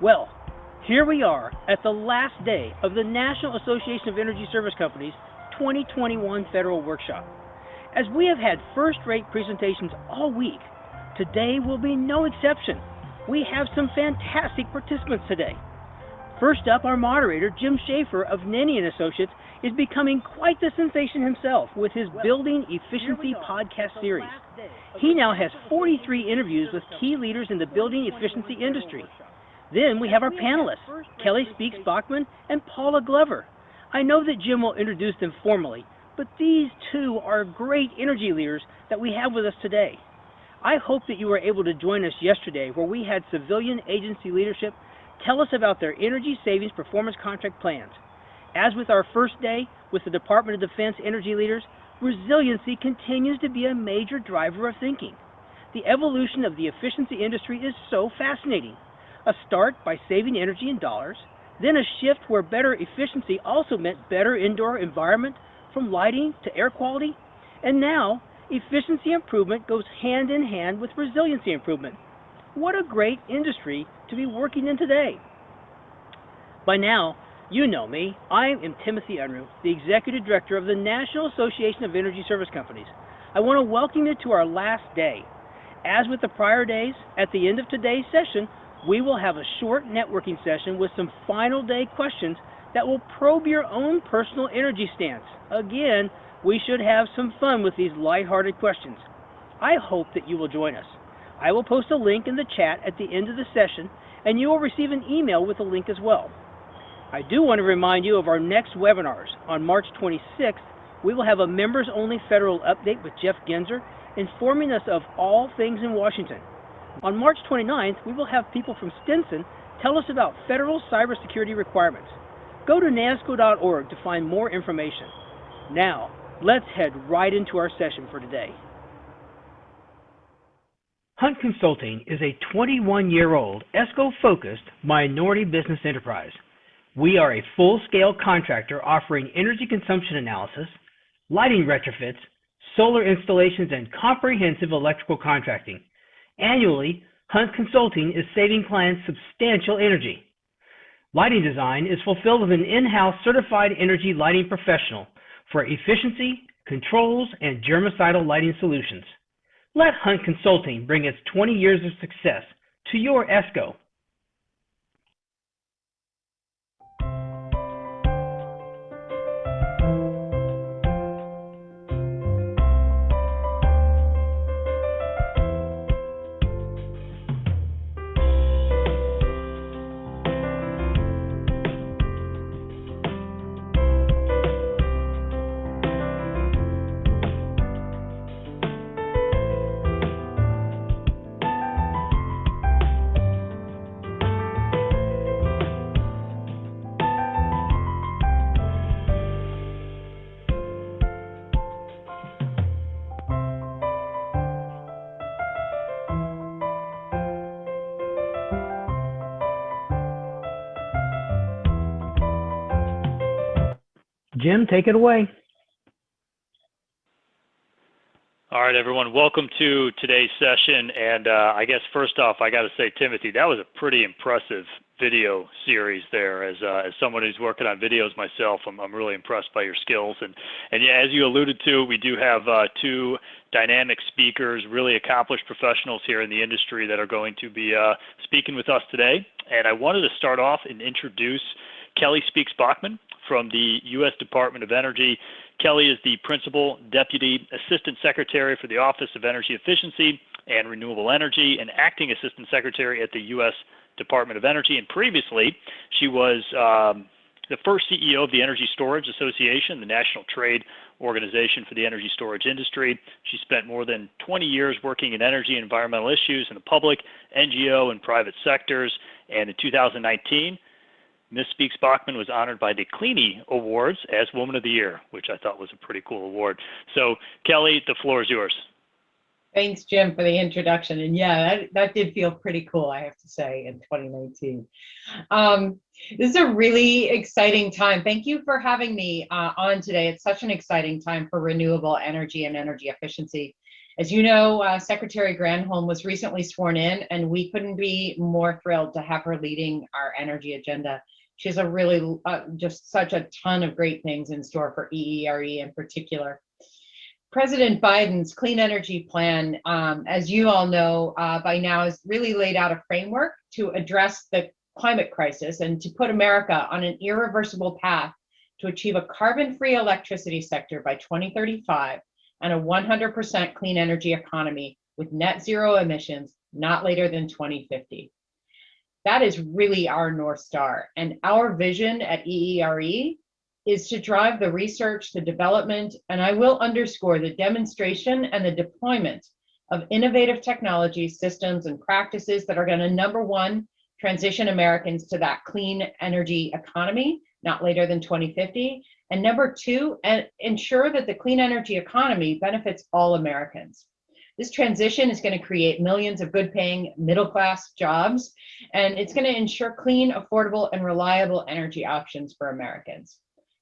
Well, here we are at the last day of the National Association of Energy Service Companies 2021 Federal Workshop. As we have had first-rate presentations all week, today will be no exception. We have some fantastic participants today. First up, our moderator, Jim Schafer of Nenni and Associates, is becoming quite the sensation himself with his Building Efficiency podcast series. He now has 43 interviews with key leaders in the building efficiency industry. Then we have our panelists, Kelly Speakes-Backman and Paula Glover. I know that Jim will introduce them formally, but these two are great energy leaders that we have with us today. I hope that you were able to join us yesterday where we had civilian agency leadership tell us about their energy savings performance contract plans. As with our first day with the Department of Defense energy leaders, resiliency continues to be a major driver of thinking. The evolution of the efficiency industry is so fascinating. A start by saving energy in dollars, then a shift where better efficiency also meant better indoor environment from lighting to air quality, and now efficiency improvement goes hand in hand with resiliency improvement. What a great industry to be working in today. By now, you know me. I am Timothy Unruh, the Executive Director of the National Association of Energy Service Companies. I want to welcome you to our last day. As with the prior days, at the end of today's session, we will have a short networking session with some final day questions that will probe your own personal energy stance. Again, we should have some fun with these lighthearted questions. I hope that you will join us. I will post a link in the chat at the end of the session, and you will receive an email with a link as well. I do want to remind you of our next webinars. On March 26th, we will have a members-only federal update with Jeff Genzer, informing us of all things in Washington. On March 29th, we will have people from Stinson tell us about federal cybersecurity requirements. Go to NAESCO.org to find more information. Now, let's head right into our session for today. Hunt Consulting is a 21-year-old ESCO-focused minority business enterprise. We are a full-scale contractor offering energy consumption analysis, lighting retrofits, solar installations, and comprehensive electrical contracting. Annually, Hunt Consulting is saving clients substantial energy. Lighting design is fulfilled with an in-house certified energy lighting professional for efficiency, controls, and germicidal lighting solutions. Let Hunt Consulting bring its 20 years of success to your ESCO. Jim, take it away. All right, everyone, welcome to today's session. And I guess first off, I got to say, Timothy, that was a pretty impressive video series there. As someone who's working on videos myself, I'm really impressed by your skills. And yeah, as you alluded to, we do have two dynamic speakers, really accomplished professionals here in the industry that are going to be speaking with us today. And I wanted to start off and introduce Kelly Speakes-Backman from the U.S. Department of Energy. Kelly is the Principal Deputy Assistant Secretary for the Office of Energy Efficiency and Renewable Energy and Acting Assistant Secretary at the U.S. Department of Energy. And previously, she was the first CEO of the Energy Storage Association, the national trade organization for the energy storage industry. She spent more than 20 years working in energy and environmental issues in the public, NGO, and private sectors. And in 2019, Ms. Speakes-Backman was honored by the Cleany Awards as Woman of the Year, which I thought was a pretty cool award. So, Kelly, the floor is yours. Thanks, Jim, for the introduction. And yeah, that did feel pretty cool, I have to say, in 2019. This is a really exciting time. Thank you for having me on today. It's such an exciting time for renewable energy and energy efficiency. As you know, Secretary Granholm was recently sworn in, and we couldn't be more thrilled to have her leading our energy agenda. She has a really just such a ton of great things in store for EERE in particular. President Biden's clean energy plan, as you all know by now, has really laid out a framework to address the climate crisis and to put America on an irreversible path to achieve a carbon-free electricity sector by 2035 and a 100% clean energy economy with net zero emissions not later than 2050. That is really our North Star, and our vision at EERE is to drive the research, the development, and I will underscore the demonstration and the deployment of innovative technologies, systems, and practices that are going to, number one, transition Americans to that clean energy economy, not later than 2050, and number two, ensure that the clean energy economy benefits all Americans. This transition is going to create millions of good-paying middle-class jobs, and it's going to ensure clean, affordable, and reliable energy options for Americans.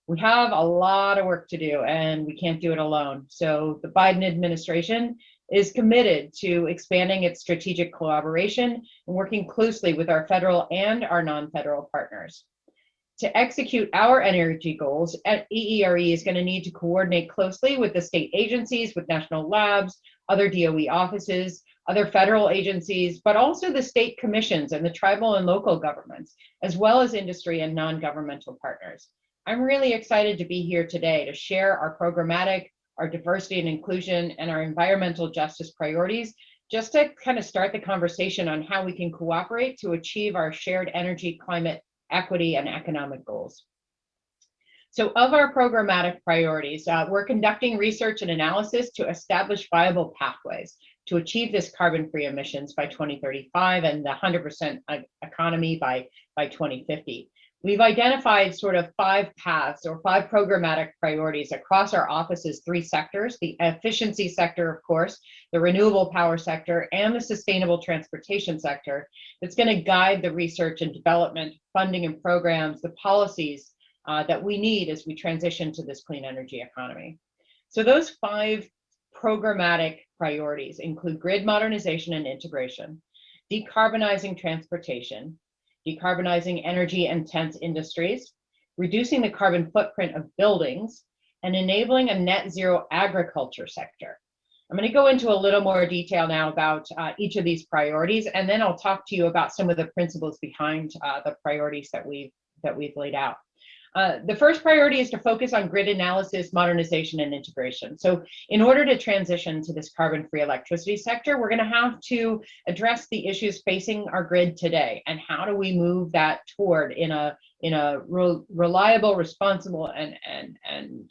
We have a lot of work to do, and we can't do it alone. So the Biden administration is committed to expanding its strategic collaboration and working closely with our federal and our non-federal partners. To execute our energy goals, EERE is going to need to coordinate closely with the state agencies, with national labs, other DOE offices, other federal agencies, but also the state commissions and the tribal and local governments, as well as industry and non-governmental partners. I'm really excited to be here today to share our programmatic, our diversity and inclusion, and our environmental justice priorities, just to kind of start the conversation on how we can cooperate to achieve our shared energy, climate, equity, and economic goals. So of our programmatic priorities, we're conducting research and analysis to establish viable pathways to achieve this carbon-free emissions by 2035 and the 100% economy by 2050. We've identified sort of 5 paths or 5 programmatic priorities across our office's 3 sectors: the efficiency sector, of course, the renewable power sector, and the sustainable transportation sector, that's going to guide the research and development, funding and programs, the policies that we need as we transition to this clean energy economy. So those 5 programmatic priorities include grid modernization and integration, decarbonizing transportation, decarbonizing energy-intense industries, reducing the carbon footprint of buildings, and enabling a net zero agriculture sector. I'm going to go into a little more detail now about each of these priorities, and then I'll talk to you about some of the principles behind the priorities that we've laid out. The first priority is to focus on grid analysis, modernization, and integration. So in order to transition to this carbon-free electricity sector, we're going to have to address the issues facing our grid today, and how do we move that toward in a reliable, responsible, and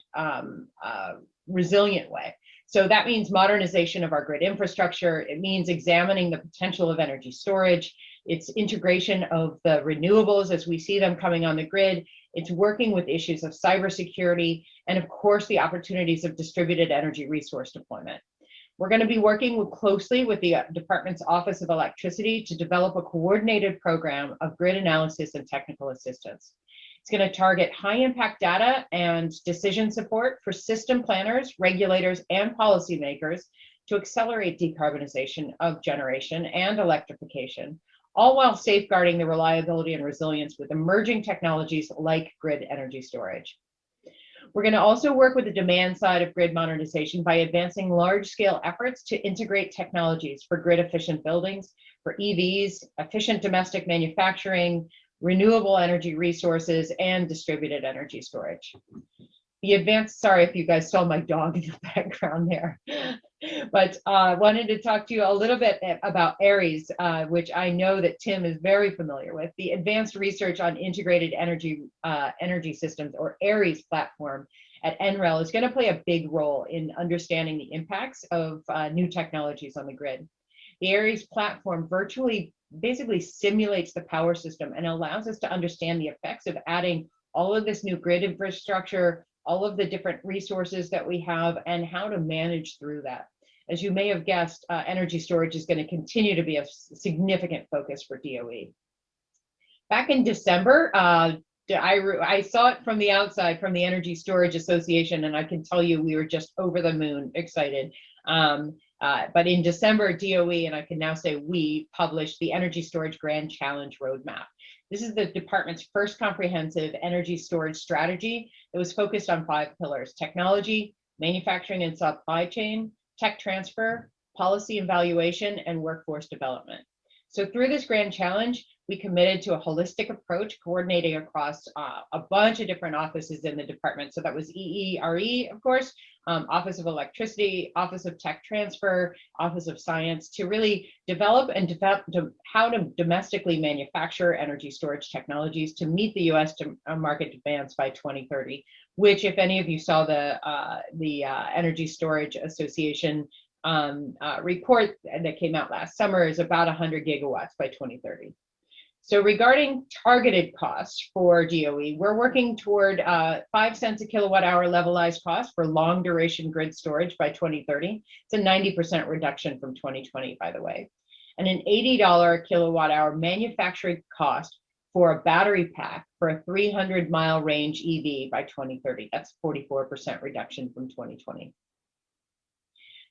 resilient way. So that means modernization of our grid infrastructure. It means examining the potential of energy storage. It's integration of the renewables as we see them coming on the grid. It's working with issues of cybersecurity, and of course, the opportunities of distributed energy resource deployment. We're going to be working closely with the Department's Office of Electricity to develop a coordinated program of grid analysis and technical assistance. It's going to target high-impact data and decision support for system planners, regulators, and policymakers to accelerate decarbonization of generation and electrification, all while safeguarding the reliability and resilience with emerging technologies like grid energy storage. We're going to also work with the demand side of grid modernization by advancing large-scale efforts to integrate technologies for grid-efficient buildings, for EVs, efficient domestic manufacturing, renewable energy resources, and distributed energy storage. The advanced, sorry if you guys saw my dog in the background there, but wanted to talk to you a little bit about ARES, which I know that Tim is very familiar with. The Advanced Research on Integrated Energy Systems, or ARES platform at NREL, is going to play a big role in understanding the impacts of new technologies on the grid. The ARES platform basically simulates the power system and allows us to understand the effects of adding all of this new grid infrastructure, all of the different resources that we have, and how to manage through that. As you may have guessed, energy storage is going to continue to be a significant focus for DOE. Back in December, I saw it from the outside, from the Energy Storage Association, and I can tell you we were just over the moon excited. But in December, DOE, and I can now say we, published the Energy Storage Grand Challenge Roadmap. This is the department's first comprehensive energy storage strategy that was focused on 5 pillars: technology, manufacturing and supply chain, tech transfer, policy evaluation, and workforce development. So through this grand challenge, we committed to a holistic approach, coordinating across a bunch of different offices in the department. So that was EERE, of course, Office of Electricity, Office of Tech Transfer, Office of Science, to really develop how to domestically manufacture energy storage technologies to meet the U.S. market demands by 2030, which, if any of you saw the Energy Storage Association report that came out last summer, is about 100 gigawatts by 2030. So regarding targeted costs for DOE, we're working toward 5 cents a kilowatt hour levelized cost for long duration grid storage by 2030. It's a 90% reduction from 2020, by the way. And an $80 kilowatt hour manufacturing cost for a battery pack for a 300-mile range EV by 2030. That's 44% reduction from 2020.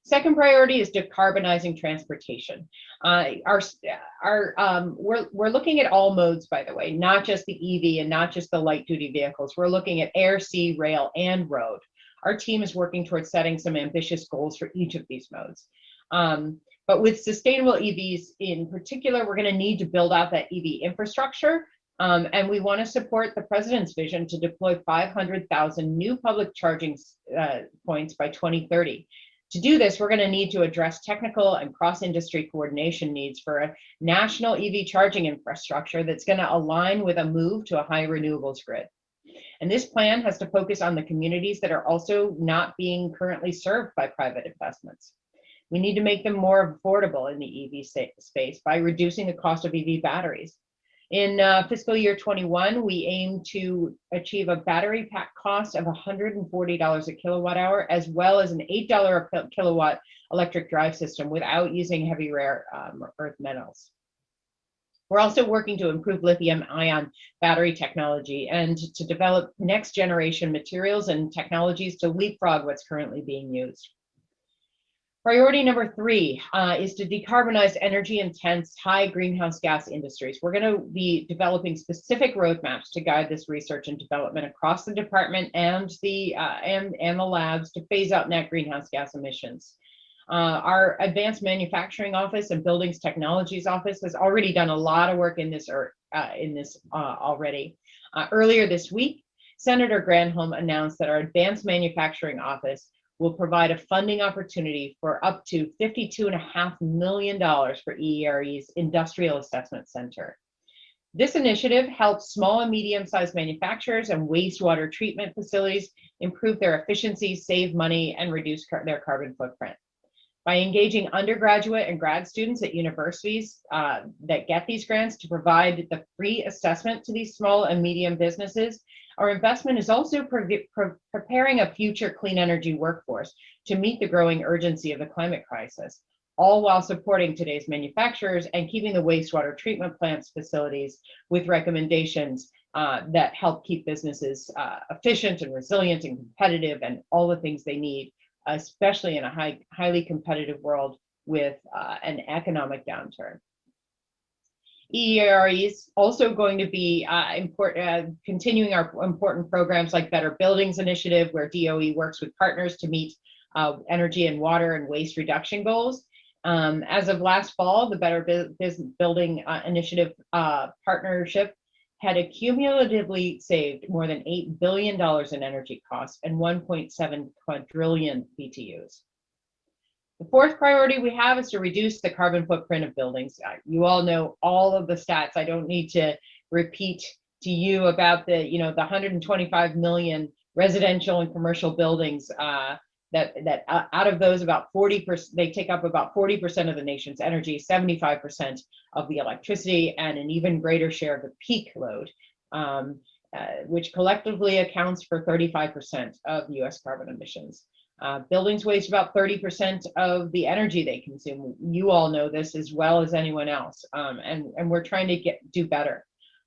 Second priority is decarbonizing transportation. We're looking at all modes, by the way, not just the EV and not just the light duty vehicles. We're looking at air, sea, rail, and road. Our team is working towards setting some ambitious goals for each of these modes. But with sustainable EVs in particular, we're going to need to build out that EV infrastructure. And we want to support the president's vision to deploy 500,000 new public charging points by 2030. To do this, we're going to need to address technical and cross-industry coordination needs for a national EV charging infrastructure that's going to align with a move to a high renewables grid. And this plan has to focus on the communities that are also not being currently served by private investments. We need to make them more affordable in the EV space by reducing the cost of EV batteries. In fiscal year 21, we aim to achieve a battery pack cost of $140 a kilowatt hour, as well as an $8 a kilowatt electric drive system without using heavy rare earth metals. We're also working to improve lithium-ion battery technology and to develop next generation materials and technologies to leapfrog what's currently being used. Priority number 3 is to decarbonize energy-intense, high greenhouse gas industries. We're going to be developing specific roadmaps to guide this research and development across the department and the labs to phase out net greenhouse gas emissions. Our Advanced Manufacturing Office and Buildings Technologies Office has already done a lot of work in this already. Earlier this week, Senator Granholm announced that our Advanced Manufacturing Office will provide a funding opportunity for up to $52.5 million for EERE's Industrial Assessment Center. This initiative helps small and medium-sized manufacturers and wastewater treatment facilities improve their efficiency, save money, and reduce their carbon footprint. By engaging undergraduate and grad students at universities that get these grants to provide the free assessment to these small and medium businesses, our investment is also preparing a future clean energy workforce to meet the growing urgency of the climate crisis, all while supporting today's manufacturers and keeping the wastewater treatment plants facilities with recommendations that help keep businesses efficient and resilient and competitive and all the things they need, especially in a highly competitive world with an economic downturn. EERE is also going to be continuing our important programs like Better Buildings Initiative, where DOE works with partners to meet energy and water and waste reduction goals. As of last fall, the Better Building Initiative partnership had cumulatively saved more than $8 billion in energy costs and 1.7 quadrillion BTUs. The fourth priority we have is to reduce the carbon footprint of buildings. You all know all of the stats. I don't need to repeat to you about the 125 million residential and commercial buildings that out of those, about 40%, they take up about 40% of the nation's energy, 75% of the electricity, and an even greater share of the peak load, which collectively accounts for 35% of US carbon emissions. Buildings waste about 30% of the energy they consume. You all know this as well as anyone else, and we're trying to do better.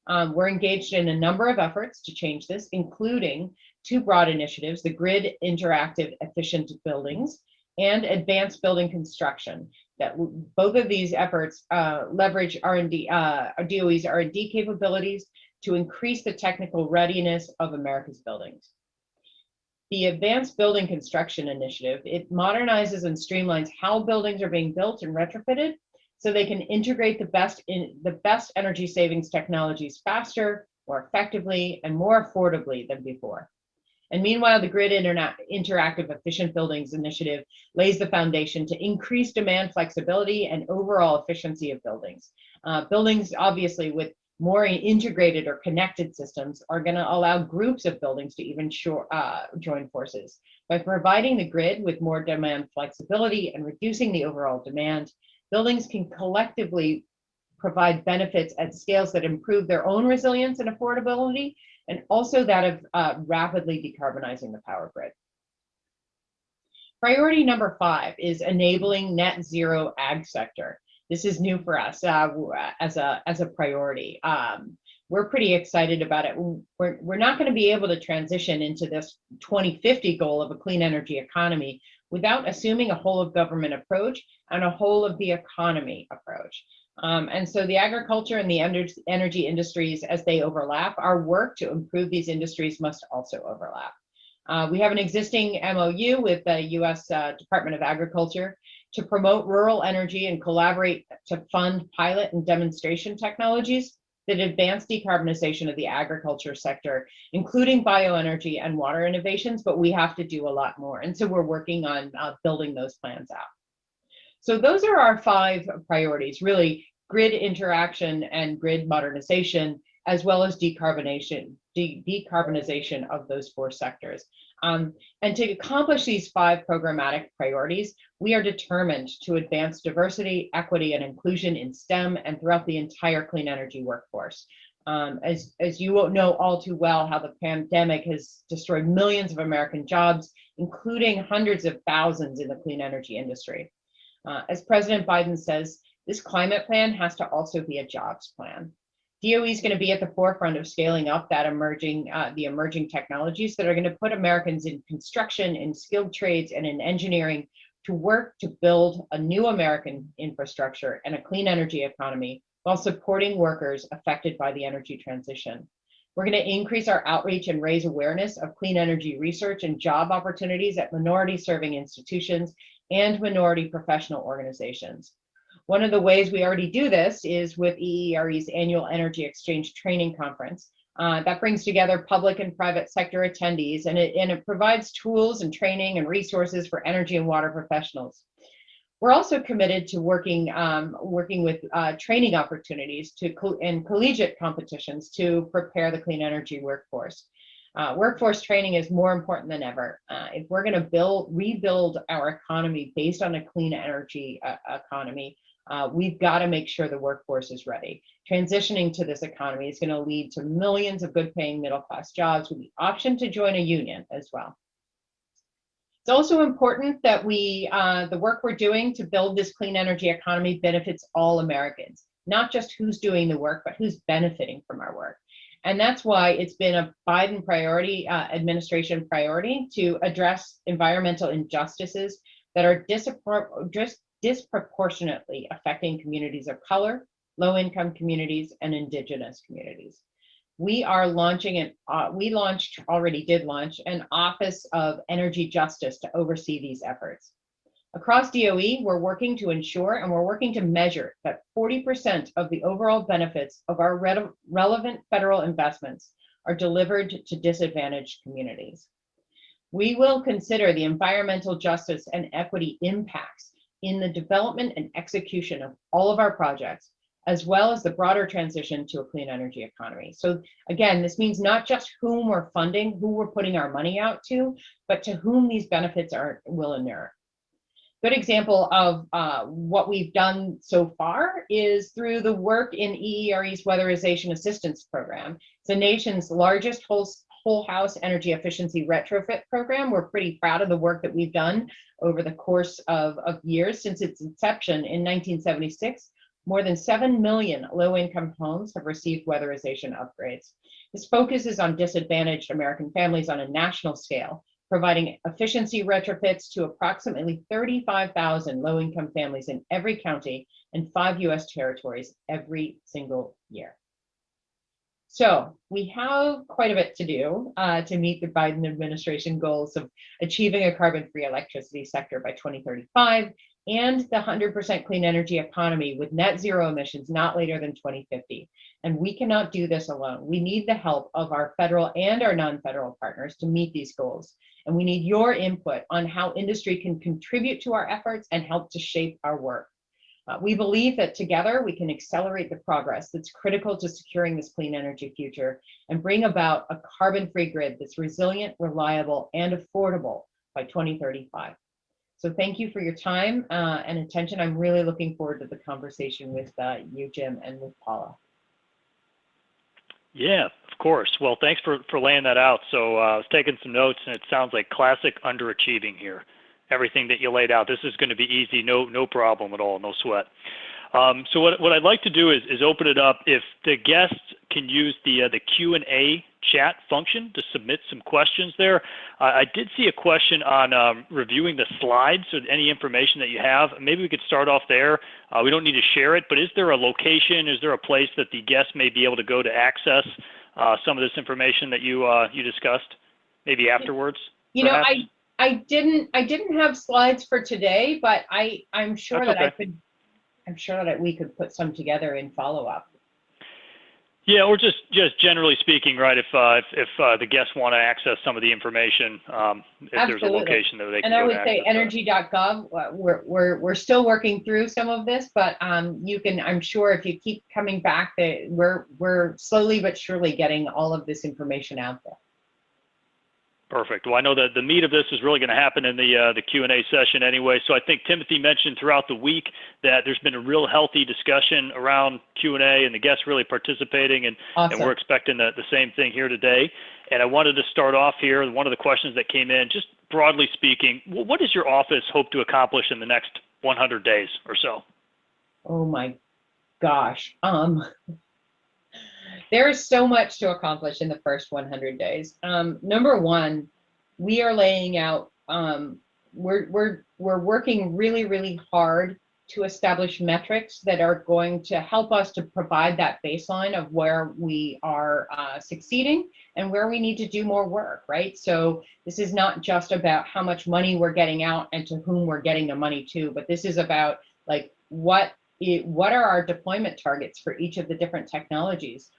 We're engaged in a number of efforts to change this, including 2 broad initiatives: the Grid Interactive Efficient Buildings and advanced building construction. That both of these efforts leverage DOE's R&D capabilities to increase the technical readiness of America's buildings. The Advanced Building Construction Initiative, it modernizes and streamlines how buildings are being built and retrofitted so they can integrate the best energy savings technologies faster, more effectively, and more affordably than before. And meanwhile, the Grid Interactive Efficient Buildings Initiative lays the foundation to increase demand flexibility and overall efficiency of buildings. Buildings, obviously, with more integrated or connected systems are going to allow groups of buildings to even join forces. By providing the grid with more demand flexibility and reducing the overall demand, buildings can collectively provide benefits at scales that improve their own resilience and affordability, and also that of rapidly decarbonizing the power grid. Priority number 5 is enabling net zero ag sector. This is new for us as a priority. We're pretty excited about it. We're not going to be able to transition into this 2050 goal of a clean energy economy without assuming a whole of government approach and a whole of the economy approach. And so the agriculture and the energy industries, as they overlap, our work to improve these industries must also overlap. We have an existing MOU with the US Department of Agriculture to promote rural energy and collaborate to fund pilot and demonstration technologies that advance decarbonization of the agriculture sector, including bioenergy and water innovations, but we have to do a lot more. And so we're working on building those plans out. So those are our 5 priorities, really: grid interaction and grid modernization, as well as decarbonization of those 4 sectors. And to accomplish these 5 programmatic priorities, we are determined to advance diversity, equity, and inclusion in STEM and throughout the entire clean energy workforce. As you know all too well, how the pandemic has destroyed millions of American jobs, including hundreds of thousands in the clean energy industry. As President Biden says, this climate plan has to also be a jobs plan. DOE is going to be at the forefront of scaling up that the emerging technologies that are going to put Americans in construction, in skilled trades, and in engineering to work to build a new American infrastructure and a clean energy economy while supporting workers affected by the energy transition. We're going to increase our outreach and raise awareness of clean energy research and job opportunities at minority-serving institutions and minority professional organizations. One of the ways we already do this is with EERE's annual Energy Exchange Training Conference. That brings together public and private sector attendees, and it provides tools and training and resources for energy and water professionals. We're also committed to working with training opportunities and collegiate competitions to prepare the clean energy workforce. Workforce training is more important than ever. If we're going to rebuild our economy based on a clean energy economy, we've got to make sure the workforce is ready. Transitioning to this economy is going to lead to millions of good-paying middle-class jobs with the option to join a union as well. It's also important that the work we're doing to build this clean energy economy benefits all Americans, not just who's doing the work, but who's benefiting from our work. And that's why it's been a Biden administration priority to address environmental injustices that are disproportionately affecting communities of color, low-income communities, and indigenous communities. We already did launch an Office of Energy Justice to oversee these efforts. Across DOE, we're working to ensure and we're working to measure that 40% of the overall benefits of our relevant federal investments are delivered to disadvantaged communities. We will consider the environmental justice and equity impacts in the development and execution of all of our projects, as well as the broader transition to a clean energy economy. So again, this means not just whom we're funding, who we're putting our money out to, but to whom these benefits will inure. Good example of what we've done so far is through the work in EERE's Weatherization Assistance Program. It's the nation's largest whole house energy efficiency retrofit program. We're pretty proud of the work that we've done over the course of years. Since its inception in 1976, more than 7 million low-income homes have received weatherization upgrades. This focuses on disadvantaged American families on a national scale providing efficiency retrofits to approximately 35,000 low-income families in every county and 5 U.S. territories every single year. So we have quite a bit to do to meet the Biden administration goals of achieving a carbon-free electricity sector by 2035 and the 100% clean energy economy with net zero emissions not later than 2050. And we cannot do this alone. We need the help of our federal and our non-federal partners to meet these goals. And we need your input on how industry can contribute to our efforts and help to shape our work. We believe that together we can accelerate the progress that's critical to securing this clean energy future and bring about a carbon-free grid that's resilient, reliable, and affordable by 2035. So thank you for your time and attention. I'm really looking forward to the conversation with you, Jim, and with Paula. Yeah, of course. Well, thanks for laying that out. So I was taking some notes, and it sounds like classic underachieving here. Everything that you laid out, this is going to be easy, no problem at all, no sweat. So what I'd like to do is open it up. If the guests can use the Q&A chat function to submit some questions there. I did see a question on reviewing the slides, so any information that you have. Maybe we could start off there. We don't need to share it, but is there a location, is there a place that the guests may be able to go to access some of this information that you discussed, maybe afterwards? You know, I didn't have slides for today, but I'm sure That's that okay. I'm sure that we could put some together in follow-up. Yeah, or just generally speaking, right? If the guests want to access some of the information, if there's a location that they can. And I would say energy.gov. We're still working through some of this, but you can. I'm sure if you keep coming back, that we're slowly but surely getting all of this information out there. Perfect. Well, I know that the meat of this is really going to happen in the Q&A session anyway. So I think Timothy mentioned throughout the week that there's been a real healthy discussion around Q&A and the guests really participating, and, Awesome. And we're expecting the same thing here today. And I wanted to start off here. One of the questions that came in, just broadly speaking, what does your office hope to accomplish in the next 100 days or so? Oh my gosh. There is so much to accomplish in the first 100 days. Number one, we are laying out, we're working really, really hard to establish metrics that are going to help us to provide that baseline of where we are succeeding and where we need to do more work, right? So this is not just about how much money we're getting out and to whom we're getting the money to, but this is about like what are our deployment targets for each of the different technologies?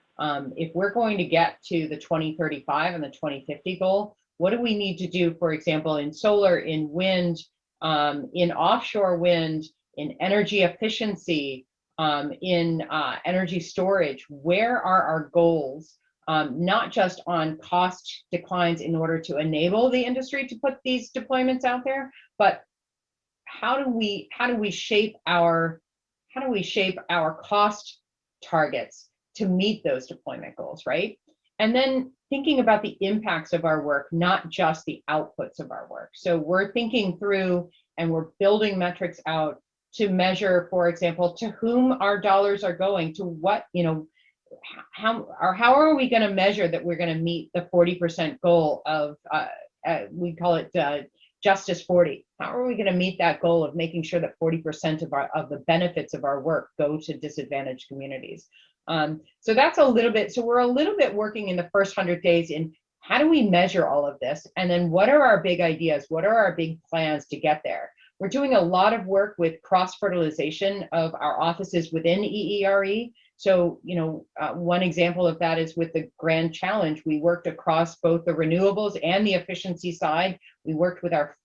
If we're going to get to the 2035 and the 2050 goal, what do we need to do, for example, in solar, in wind, in offshore wind, in energy efficiency, in energy storage? Where are our goals, not just on cost declines in order to enable the industry to put these deployments out there, but how do we shape our cost targets to meet those deployment goals, right? And then thinking about the impacts of our work, not just the outputs of our work. So we're thinking through and we're building metrics out to measure, for example, to whom our dollars are going, to what, how are we going to measure that we're going to meet the 40% goal of, we call it Justice 40. How are we going to meet that goal of making sure that 40% of the benefits of our work go to disadvantaged communities? So that's a little bit, so we're a little bit working in the first 100 days in how do we measure all of this? And then what are our big ideas? What are our big plans to get there? We're doing a lot of work with cross-fertilization of our offices within EERE. So, one example of that is with the Grand Challenge. We worked across both the renewables and the efficiency side. We worked with our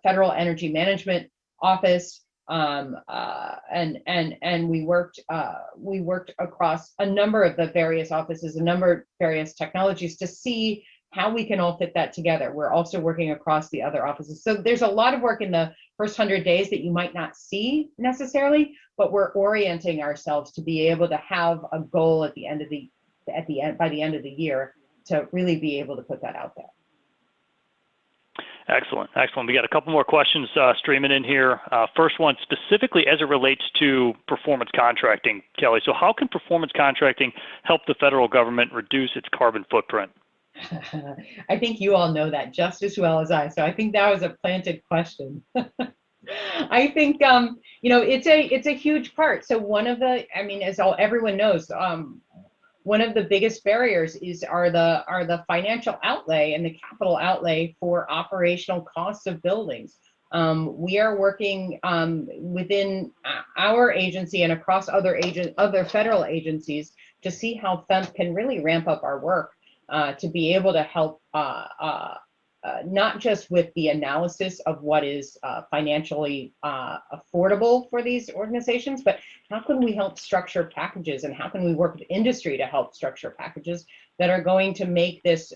Federal Energy Management Office, and we worked across a number of the various offices, a number of various technologies to see how we can all fit that together. We're also working across the other offices. So there's a lot of work in the first 100 days that you might not see necessarily, but we're orienting ourselves to be able to have a goal by the end of the year to really be able to put that out there. Excellent. We got a couple more questions streaming in here. First one, specifically as it relates to performance contracting, Kelly. So how can performance contracting help the federal government reduce its carbon footprint? I think you all know that just as well as I. So I think that was a planted question. I think it's a huge part. So one of the, I mean, as everyone knows, one of the biggest barriers are the financial outlay and the capital outlay for operational costs of buildings. We are working within our agency and across other federal agencies to see how FEMP can really ramp up our work to be able to help not just with the analysis of what is financially affordable for these organizations, but how can we help structure packages, and how can we work with industry to help structure packages that are going to make this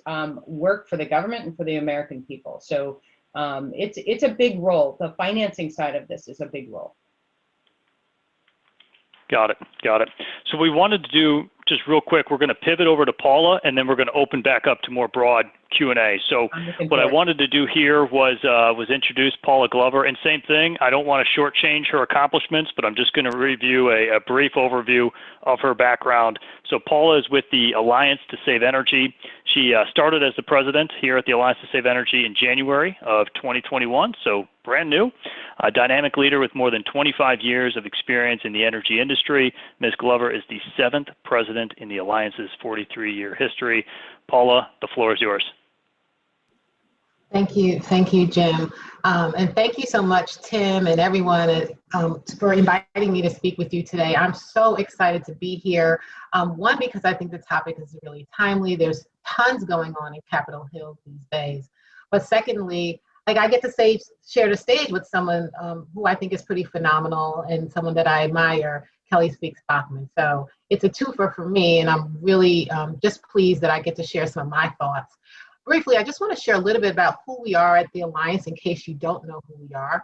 work for the government and for the American people. So it's a big role. The financing side of this is a big role. Got it. So we wanted to do, just real quick, we're going to pivot over to Paula, and then we're going to open back up to more broad Q&A. So what I wanted to do here was introduce Paula Glover, and same thing, I don't want to shortchange her accomplishments, but I'm just going to review a brief overview of her background. So Paula is with the Alliance to Save Energy. She started as the president here at the Alliance to Save Energy in January of 2021, so brand new. A dynamic leader with more than 25 years of experience in the energy industry. Ms. Glover is the 7th president in the Alliance's 43-year history. Paula, the floor is yours. Thank you, Jim. And thank you so much, Tim, and everyone for inviting me to speak with you today. I'm so excited to be here. One, because I think the topic is really timely. There's tons going on in Capitol Hill these days. But secondly, I get to share the stage with someone who I think is pretty phenomenal and someone that I admire, Kelly Speakes-Backman. So it's a twofer for me, and I'm really just pleased that I get to share some of my thoughts. Briefly, I just want to share a little bit about who we are at the Alliance in case you don't know who we are.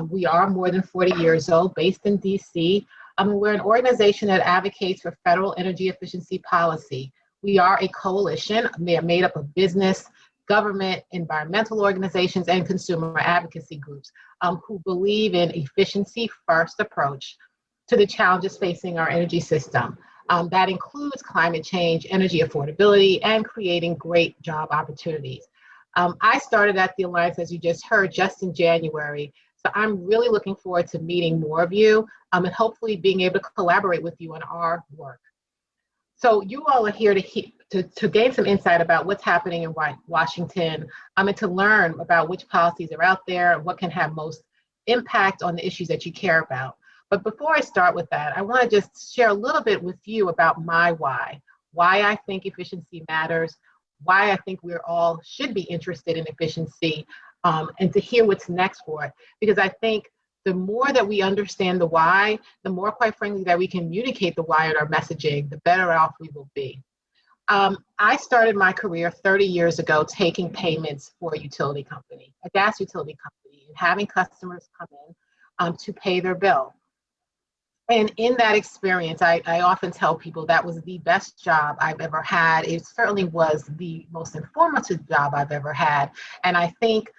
We are more than 40 years old, based in DC. We're an organization that advocates for federal energy efficiency policy. We are a coalition made up of business, government, environmental organizations, and consumer advocacy groups who believe in efficiency-first approach to the challenges facing our energy system. That includes climate change, energy affordability, and creating great job opportunities. I started at the Alliance, as you just heard, just in January. So I'm really looking forward to meeting more of you and hopefully being able to collaborate with you on our work. So you all are here to gain some insight about what's happening in Washington and to learn about which policies are out there and what can have most impact on the issues that you care about. But before I start with that, I want to just share a little bit with you about my why I think efficiency matters, why I think we all should be interested in efficiency, and to hear what's next for it. Because I think the more that we understand the why, the more, quite frankly, that we communicate the why in our messaging, the better off we will be. I started my career 30 years ago taking payments for a utility company, a gas utility company, and having customers come in to pay their bill. And in that experience, I often tell people that was the best job I've ever had. It certainly was the most informative job I've ever had. And I think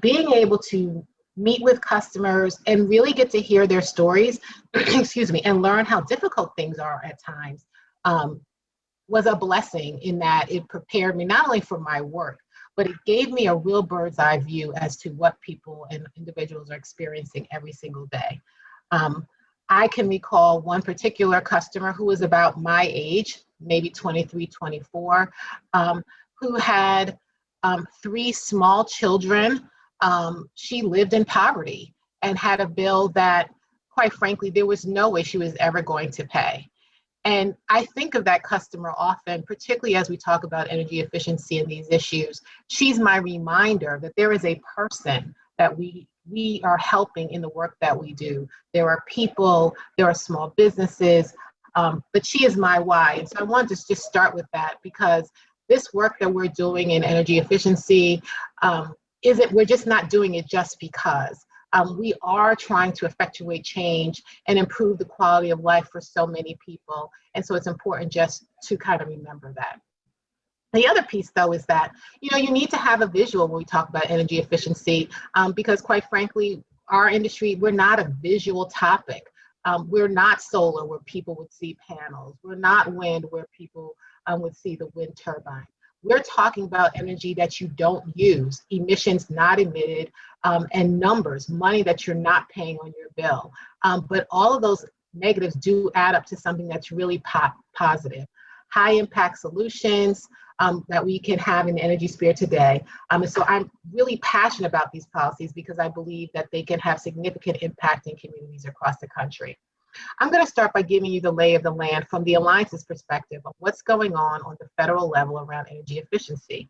being able to meet with customers and really get to hear their stories, excuse me, and learn how difficult things are at times was a blessing in that it prepared me not only for my work, but it gave me a real bird's eye view as to what people and individuals are experiencing every single day. I can recall one particular customer who was about my age, maybe 23, 24, who had 3 small children. She lived in poverty and had a bill that, quite frankly, there was no way she was ever going to pay. And I think of that customer often, particularly as we talk about energy efficiency and these issues. She's my reminder that there is a person that we are helping in the work that we do. There are people, there are small businesses, but she is my why. And so I wanted to just start with that because this work that we're doing in energy efficiency, we're just not doing it just because. We are trying to effectuate change and improve the quality of life for so many people. And so it's important just to kind of remember that. The other piece, though, is that, you need to have a visual when we talk about energy efficiency, because quite frankly, our industry, we're not a visual topic. We're not solar where people would see panels. We're not wind where people would see the wind turbine. We're talking about energy that you don't use, emissions not emitted, and numbers, money that you're not paying on your bill. But all of those negatives do add up to something that's really positive. High impact solutions that we can have in the energy sphere today. And so I'm really passionate about these policies because I believe that they can have significant impact in communities across the country. I'm going to start by giving you the lay of the land from the Alliance's perspective of what's going on the federal level around energy efficiency.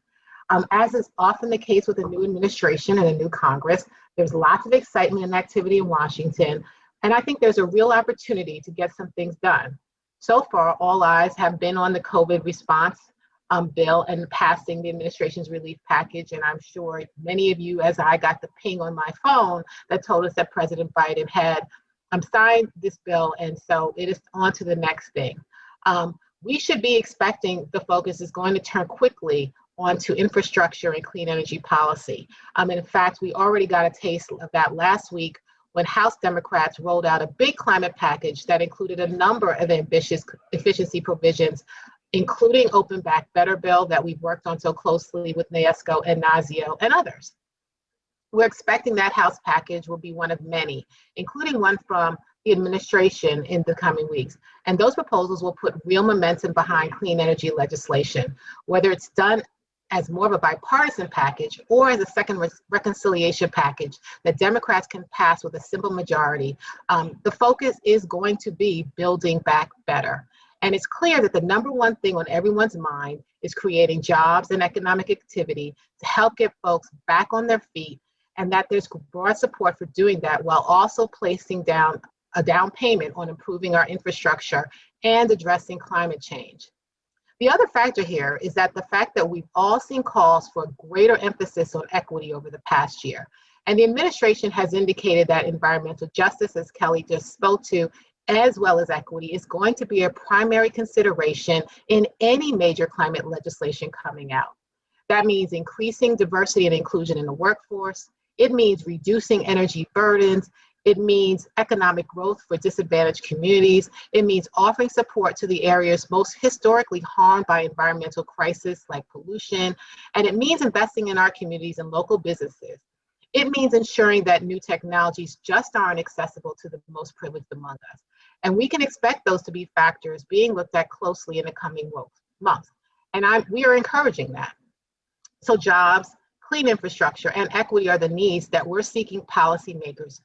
As is often the case with a new administration and a new Congress, there's lots of excitement and activity in Washington, and I think there's a real opportunity to get some things done. So far, all eyes have been on the COVID response bill and passing the administration's relief package, and I'm sure many of you, as I got the ping on my phone that told us that President Biden had signed this bill, and so it is on to the next thing. We should be expecting the focus is going to turn quickly onto infrastructure and clean energy policy. And in fact, we already got a taste of that last week when House Democrats rolled out a big climate package that included a number of ambitious efficiency provisions, including Open Back Better bill that we've worked on so closely with NAESCO and NAESCO and others. We're expecting that House package will be one of many, including one from the administration in the coming weeks. And those proposals will put real momentum behind clean energy legislation, whether it's done as more of a bipartisan package or as a second reconciliation package that Democrats can pass with a simple majority. The focus is going to be building back better. And it's clear that the number one thing on everyone's mind is creating jobs and economic activity to help get folks back on their feet, and that there's broad support for doing that while also placing down a down payment on improving our infrastructure and addressing climate change. The other factor here is that the fact that we've all seen calls for a greater emphasis on equity over the past year. And the administration has indicated that environmental justice, as Kelly just spoke to, as well as equity, is going to be a primary consideration in any major climate legislation coming out. That means increasing diversity and inclusion in the workforce. It means reducing energy burdens. It means economic growth for disadvantaged communities. It means offering support to the areas most historically harmed by environmental crisis like pollution. And it means investing in our communities and local businesses. It means ensuring that new technologies just aren't accessible to the most privileged among us. And we can expect those to be factors being looked at closely in the coming months. And we are encouraging that. So jobs, clean infrastructure, and equity are the needs that we're seeing policymakers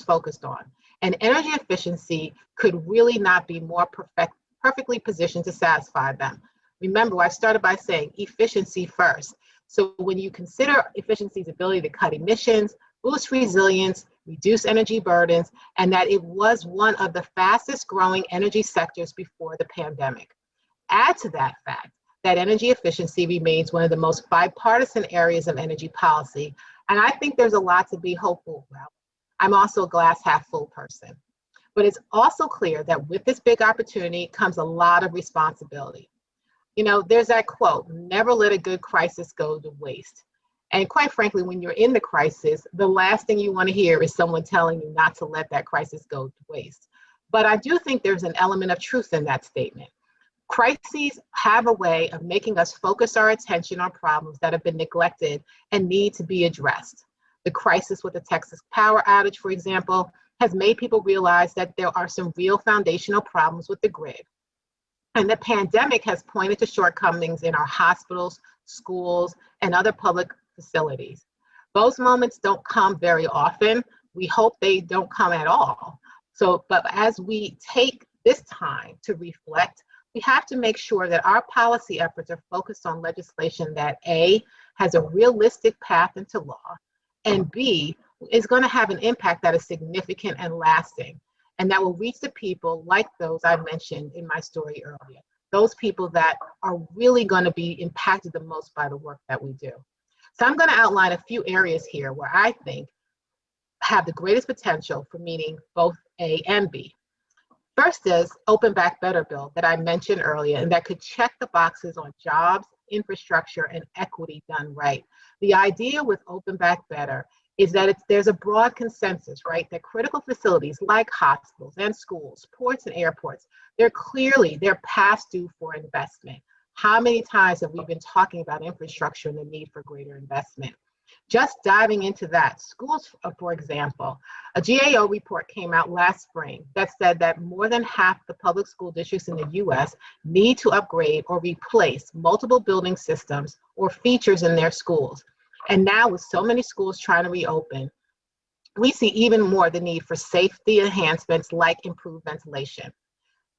focused on. And energy efficiency could really not be more perfectly positioned to satisfy them. Remember, I started by saying efficiency first. So when you consider efficiency's ability to cut emissions, boost resilience, reduce energy burdens, and that it was one of the fastest growing energy sectors before the pandemic. Add to that fact that energy efficiency remains one of the most bipartisan areas of energy policy, and I think there's a lot to be hopeful about. I'm also a glass half full person. But it's also clear that with this big opportunity comes a lot of responsibility. You know, there's that quote, never let a good crisis go to waste. And quite frankly, when you're in the crisis, the last thing you want to hear is someone telling you not to let that crisis go to waste. But I do think there's an element of truth in that statement. Crises have a way of making us focus our attention on problems that have been neglected and need to be addressed. The crisis with the Texas power outage, for example, has made people realize that there are some real foundational problems with the grid. And the pandemic has pointed to shortcomings in our hospitals, schools, and other public facilities. Those moments don't come very often. We hope they don't come at all. But as we take this time to reflect, we have to make sure that our policy efforts are focused on legislation that A, has a realistic path into law, and B, is going to have an impact that is significant and lasting, and that will reach the people like those I mentioned in my story earlier, those people that are really going to be impacted the most by the work that we do. So I'm going to outline a few areas here where I think have the greatest potential for meeting both A and B. First is Open Back Better bill that I mentioned earlier, and that could check the boxes on jobs, infrastructure, and equity done right. The idea with Open Back Better is that there's a broad consensus, right, that critical facilities like hospitals and schools, ports and airports, they're past due for investment. How many times have we been talking about infrastructure and the need for greater investment? Just diving into that, schools, for example, a GAO report came out last spring that said that more than half the public school districts in the US need to upgrade or replace multiple building systems or features in their schools. And now with so many schools trying to reopen, we see even more the need for safety enhancements like improved ventilation.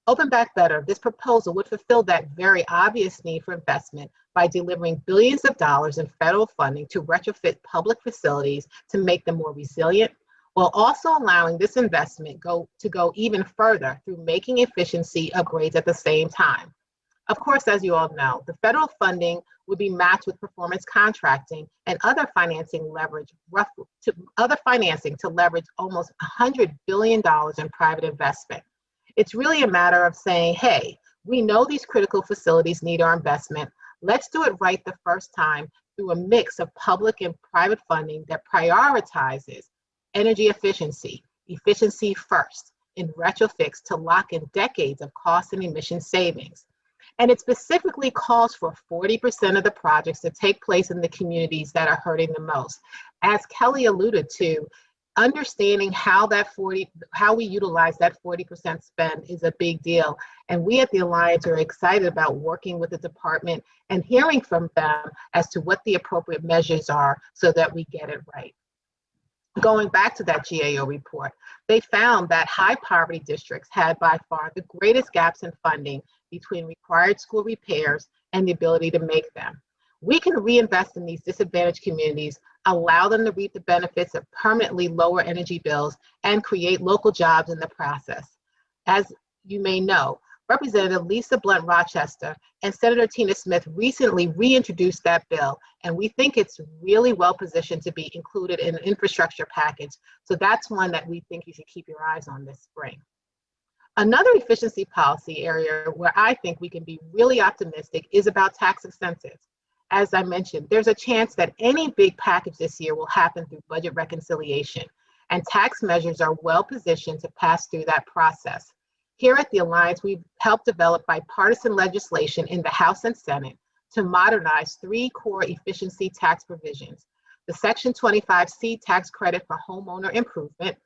Open Back Better, this proposal would fulfill that very obvious need for investment by delivering billions of dollars in federal funding to retrofit public facilities to make them more resilient, while also allowing this investment to go even further through making efficiency upgrades at the same time. Of course, as you all know, the federal funding would be matched with performance contracting and other financing to leverage almost $100 billion in private investment. It's really a matter of saying, hey, we know these critical facilities need our investment. Let's do it right the first time through a mix of public and private funding that prioritizes energy efficiency first in retrofits to lock in decades of cost and emission savings. And it specifically calls for 40% of the projects to take place in the communities that are hurting the most. As Kelly alluded to, understanding how we utilize that 40% spend is a big deal. And we at the Alliance are excited about working with the department and hearing from them as to what the appropriate measures are so that we get it right. Going back to that GAO report, they found that high poverty districts had by far the greatest gaps in funding between required school repairs and the ability to make them. We can reinvest in these disadvantaged communities, allow them to reap the benefits of permanently lower energy bills, and create local jobs in the process. As you may know, Representative Lisa Blunt Rochester and Senator Tina Smith recently reintroduced that bill, and we think it's really well positioned to be included in an infrastructure package. So that's one that we think you should keep your eyes on this spring. Another efficiency policy area where I think we can be really optimistic is about tax incentives. As I mentioned, there's a chance that any big package this year will happen through budget reconciliation, and tax measures are well positioned to pass through that process. Here at the Alliance, we've helped develop bipartisan legislation in the House and Senate to modernize 3 core efficiency tax provisions: the Section 25C tax credit for homeowner improvement,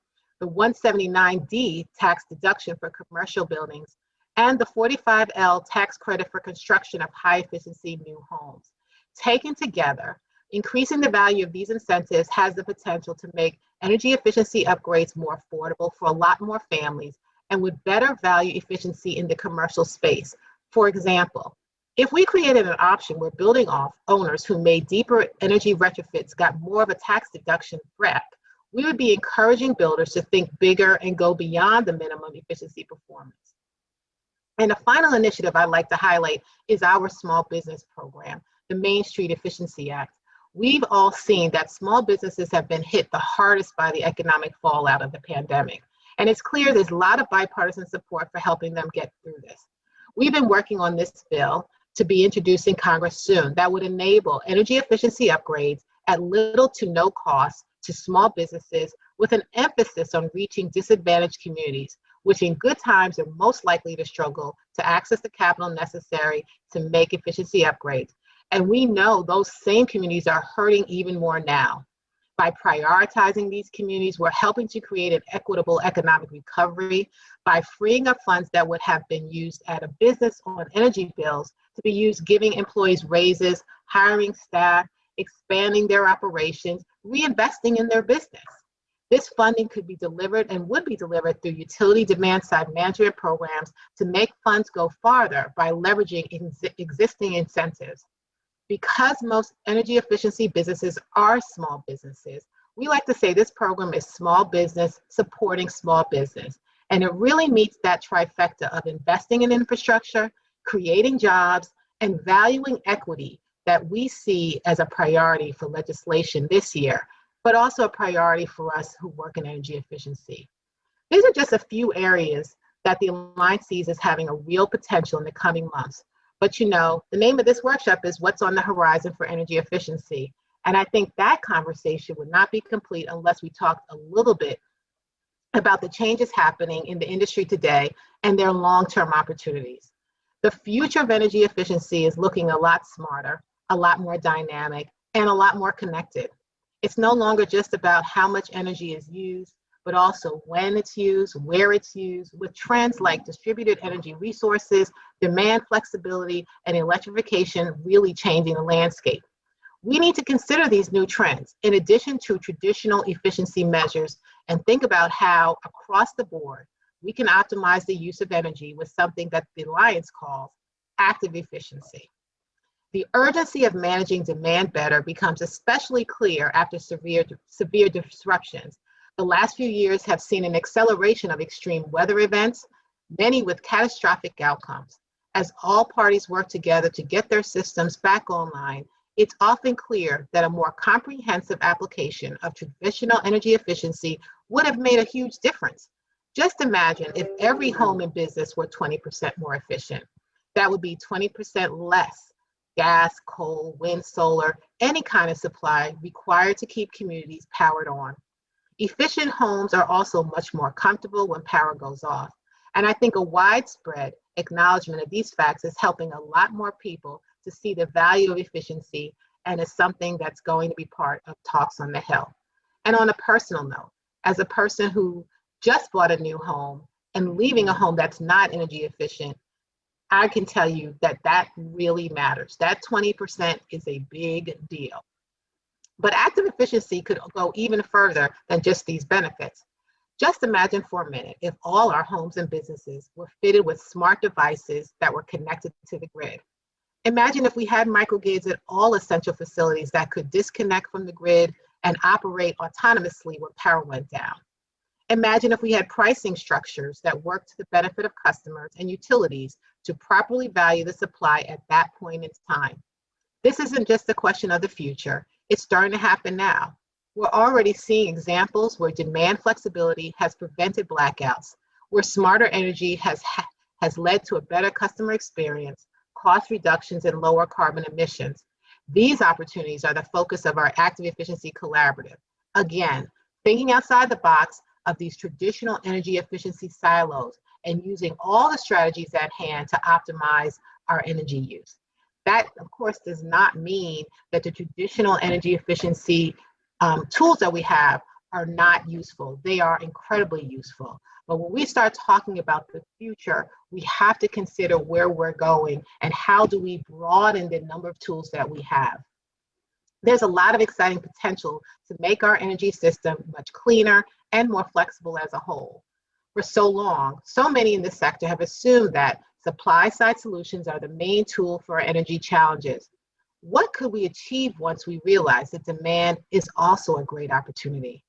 the 179D tax deduction for commercial buildings, and the 45L tax credit for construction of high-efficiency new homes. Taken together, increasing the value of these incentives has the potential to make energy efficiency upgrades more affordable for a lot more families and would better value efficiency in the commercial space. For example, if we created an option where building owners who made deeper energy retrofits got more of a tax deduction back, we would be encouraging builders to think bigger and go beyond the minimum efficiency performance. And the final initiative I'd like to highlight is our small business program, the Main Street Efficiency Act. We've all seen that small businesses have been hit the hardest by the economic fallout of the pandemic. And it's clear there's a lot of bipartisan support for helping them get through this. We've been working on this bill to be introduced in Congress soon that would enable energy efficiency upgrades at little to no cost to small businesses, with an emphasis on reaching disadvantaged communities, which in good times are most likely to struggle to access the capital necessary to make efficiency upgrades. And we know those same communities are hurting even more now. By prioritizing these communities, we're helping to create an equitable economic recovery by freeing up funds that would have been used at a business on energy bills to be used giving employees raises, hiring staff, expanding their operations, reinvesting in their business. This funding could be delivered and would be delivered through utility demand-side management programs to make funds go farther by leveraging existing incentives. Because most energy efficiency businesses are small businesses, we like to say this program is small business supporting small business. And it really meets that trifecta of investing in infrastructure, creating jobs, and valuing equity that we see as a priority for legislation this year, but also a priority for us who work in energy efficiency. These are just a few areas that the Alliance sees as having a real potential in the coming months. But you know, the name of this workshop is What's on the Horizon for Energy Efficiency. And I think that conversation would not be complete unless we talked a little bit about the changes happening in the industry today and their long-term opportunities. The future of energy efficiency is looking a lot smarter, a lot more dynamic, and a lot more connected. It's no longer just about how much energy is used, but also when it's used, where it's used, with trends like distributed energy resources, demand flexibility, and electrification really changing the landscape. We need to consider these new trends in addition to traditional efficiency measures and think about how, across the board, we can optimize the use of energy with something that the Alliance calls active efficiency. The urgency of managing demand better becomes especially clear after severe disruptions. The last few years have seen an acceleration of extreme weather events, many with catastrophic outcomes. As all parties work together to get their systems back online, it's often clear that a more comprehensive application of traditional energy efficiency would have made a huge difference. Just imagine if every home and business were 20% more efficient. That would be 20% less gas, coal, wind, solar, any kind of supply required to keep communities powered on. Efficient homes are also much more comfortable when power goes off. And I think a widespread acknowledgement of these facts is helping a lot more people to see the value of efficiency, and is something that's going to be part of Talks on the Hill. And on a personal note, as a person who just bought a new home and leaving a home that's not energy efficient, I can tell you that that really matters. That 20% is a big deal. But active efficiency could go even further than just these benefits. Just imagine for a minute if all our homes and businesses were fitted with smart devices that were connected to the grid. Imagine if we had microgrids at all essential facilities that could disconnect from the grid and operate autonomously when power went down. Imagine if we had pricing structures that work to the benefit of customers and utilities to properly value the supply at that point in time. This isn't just a question of the future, it's starting to happen now. We're already seeing examples where demand flexibility has prevented blackouts, where smarter energy has led to a better customer experience, cost reductions, and lower carbon emissions. These opportunities are the focus of our Active Efficiency Collaborative. Again, thinking outside the box of these traditional energy efficiency silos and using all the strategies at hand to optimize our energy use. That, of course, does not mean that the traditional energy efficiency tools that we have are not useful. They are incredibly useful. But when we start talking about the future, we have to consider where we're going and how do we broaden the number of tools that we have. There's a lot of exciting potential to make our energy system much cleaner and more flexible as a whole. For so long, so many in this sector have assumed that supply-side solutions are the main tool for our energy challenges. What could we achieve once we realize that demand is also a great opportunity?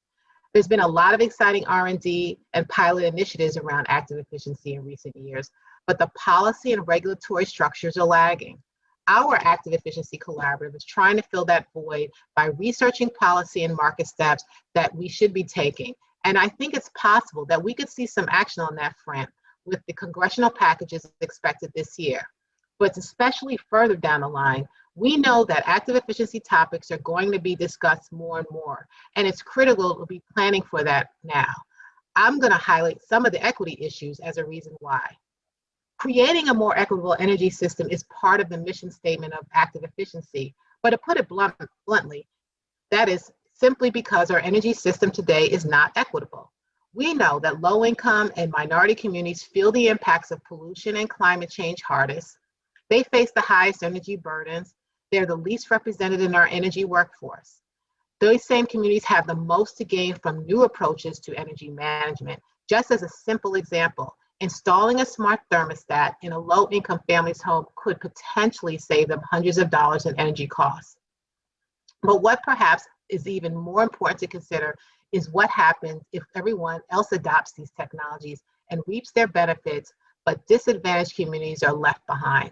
There's been a lot of exciting R&D and pilot initiatives around active efficiency in recent years, but the policy and regulatory structures are lagging. Our Active Efficiency Collaborative is trying to fill that void by researching policy and market steps that we should be taking. And I think it's possible that we could see some action on that front with the congressional packages expected this year. But especially further down the line, we know that active efficiency topics are going to be discussed more and more, and it's critical to be planning for that now. I'm going to highlight some of the equity issues as a reason why. Creating a more equitable energy system is part of the mission statement of active efficiency, but to put it bluntly, that is simply because our energy system today is not equitable. We know that low-income and minority communities feel the impacts of pollution and climate change hardest. They face the highest energy burdens. They're the least represented in our energy workforce. Those same communities have the most to gain from new approaches to energy management. Just as a simple example, installing a smart thermostat in a low-income family's home could potentially save them hundreds of dollars in energy costs. But what perhaps is even more important to consider is what happens if everyone else adopts these technologies and reaps their benefits, but disadvantaged communities are left behind.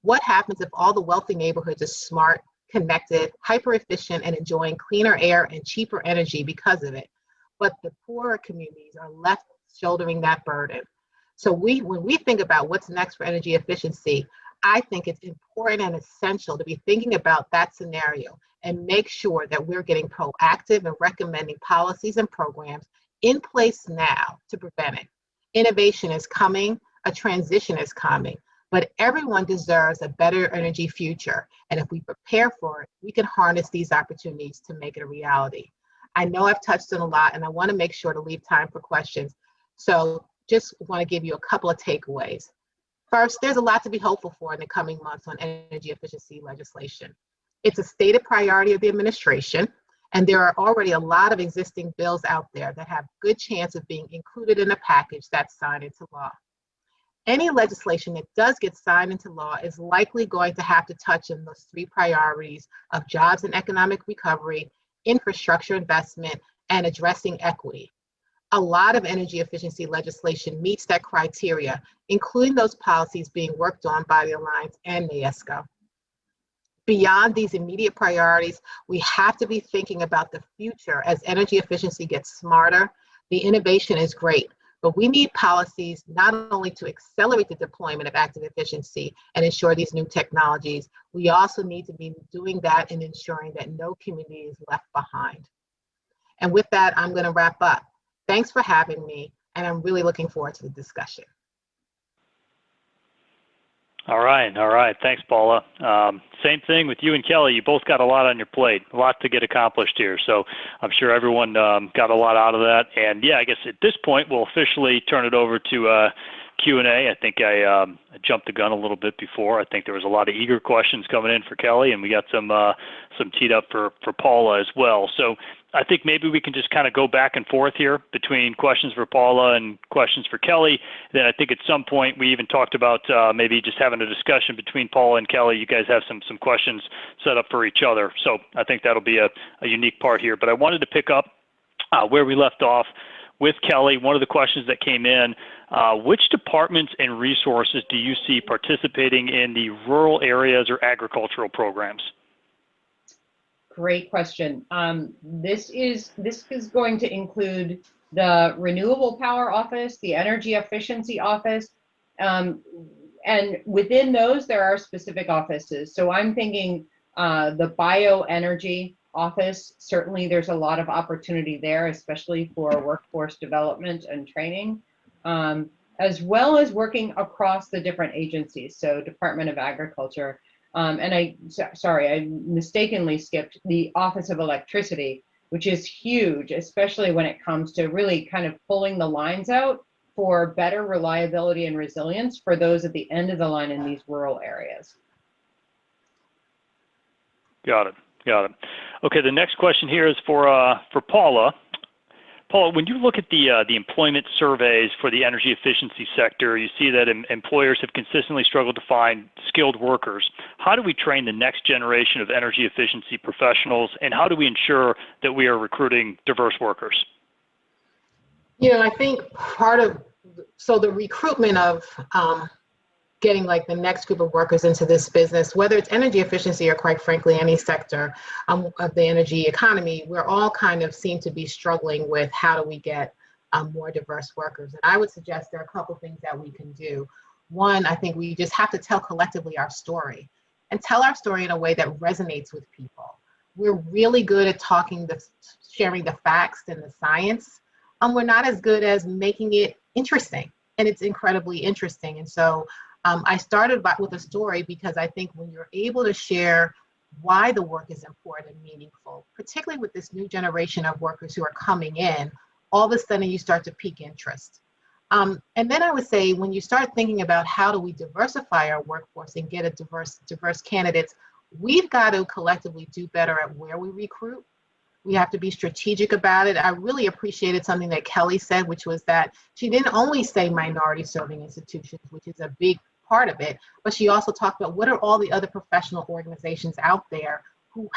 What happens if all the wealthy neighborhoods are smart, connected, hyper-efficient, and enjoying cleaner air and cheaper energy because of it, but the poorer communities are left shouldering that burden? So when we think about what's next for energy efficiency, I think it's important and essential to be thinking about that scenario and make sure that we're getting proactive and recommending policies and programs in place now to prevent it. Innovation is coming, a transition is coming, but everyone deserves a better energy future. And if we prepare for it, we can harness these opportunities to make it a reality. I know I've touched on a lot, and I want to make sure to leave time for questions. So just want to give you a couple of takeaways. First, there's a lot to be hopeful for in the coming months on energy efficiency legislation. It's a stated priority of the administration, and there are already a lot of existing bills out there that have good chance of being included in a package that's signed into law. Any legislation that does get signed into law is likely going to have to touch on those three priorities of jobs and economic recovery, infrastructure investment, and addressing equity. A lot of energy efficiency legislation meets that criteria, including those policies being worked on by the Alliance and NAESCO. Beyond these immediate priorities, we have to be thinking about the future as energy efficiency gets smarter. The innovation is great, but we need policies not only to accelerate the deployment of active efficiency and ensure these new technologies, we also need to be doing that and ensuring that no community is left behind. And with that, I'm going to wrap up. Thanks for having me, and I'm really looking forward to the discussion. All right. Thanks, Paula. Same thing with you and Kelly. You both got a lot on your plate, a lot to get accomplished here. So I'm sure everyone got a lot out of that. And yeah, I guess at this point, we'll officially turn it over to Q&A. I think I jumped the gun a little bit before. I think there was a lot of eager questions coming in for Kelly, and we got some teed up for Paula as well. So I think maybe we can just kind of go back and forth here between questions for Paula and questions for Kelly. Then I think at some point we even talked about maybe just having a discussion between Paula and Kelly. You guys have some questions set up for each other. So I think that'll be a unique part here. But I wanted to pick up where we left off with Kelly. One of the questions that came in, which departments and resources do you see participating in the rural areas or agricultural programs? Great question. This is going to include the Renewable Power Office, the Energy Efficiency Office, and within those there are specific offices. So I'm thinking the Bioenergy Office. Certainly, there's a lot of opportunity there, especially for workforce development and training, as well as working across the different agencies. So Department of Agriculture. And I mistakenly skipped the Office of Electricity, which is huge, especially when it comes to really kind of pulling the lines out for better reliability and resilience for those at the end of the line in these rural areas. Got it. Okay, the next question here is for Paula. Paula, when you look at the employment surveys for the energy efficiency sector, you see that employers have consistently struggled to find skilled workers. How do we train the next generation of energy efficiency professionals, and how do we ensure that we are recruiting diverse workers? You know, I think the recruitment of getting like the next group of workers into this business, whether it's energy efficiency or quite frankly any sector of the energy economy, we're all kind of seem to be struggling with how do we get more diverse workers. And I would suggest there are a couple things that we can do. One, I think we just have to tell collectively our story and tell our story in a way that resonates with people. We're really good at sharing the facts and the science. We're not as good as making it interesting, and it's incredibly interesting. And so I started with a story because I think when you're able to share why the work is important and meaningful, particularly with this new generation of workers who are coming in, all of a sudden you start to pique interest. And then I would say when you start thinking about how do we diversify our workforce and get a diverse candidates, we've got to collectively do better at where we recruit. We have to be strategic about it. I really appreciated something that Kelly said, which was that she didn't only say minority serving institutions, which is a big part of it, but she also talked about what are all the other professional organizations out there who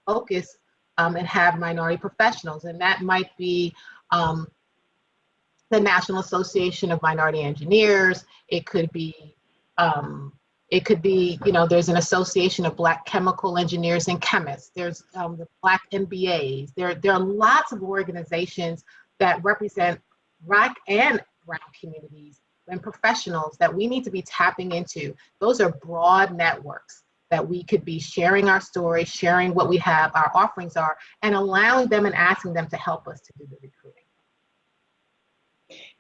focus and have minority professionals. And that might be the National Association of Minority Engineers. It could be, there's an association of Black chemical engineers and chemists. There's the Black MBAs. There are lots of organizations that represent Black and brown communities and professionals that we need to be tapping into. Those are broad networks that we could be sharing our story, sharing what we have, our offerings are, and allowing them and asking them to help us to do the recruiting.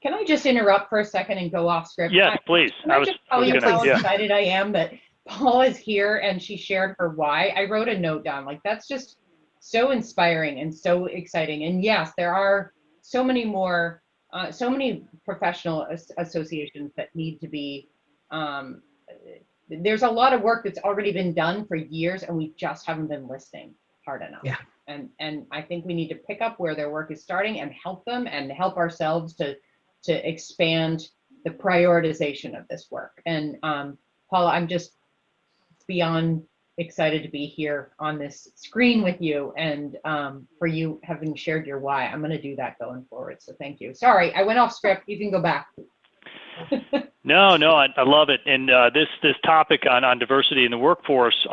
Can I just interrupt for a second and go off script? Yes, please. Can I just tell you how yeah. excited I am that Paula is here and she shared her why? I wrote a note down, like that's just so inspiring and so exciting. And yes, there are so many more, so many professional associations that need to be, there's a lot of work that's already been done for years and we just haven't been listening hard enough. Yeah. And I think we need to pick up where their work is starting and help them and help ourselves to expand the prioritization of this work. And Paula, I'm just beyond excited to be here on this screen with you and for you having shared your why. I'm going to do that going forward. So thank you. Sorry, I went off script. You can go back. No, I love it. And this topic on diversity in the workforce,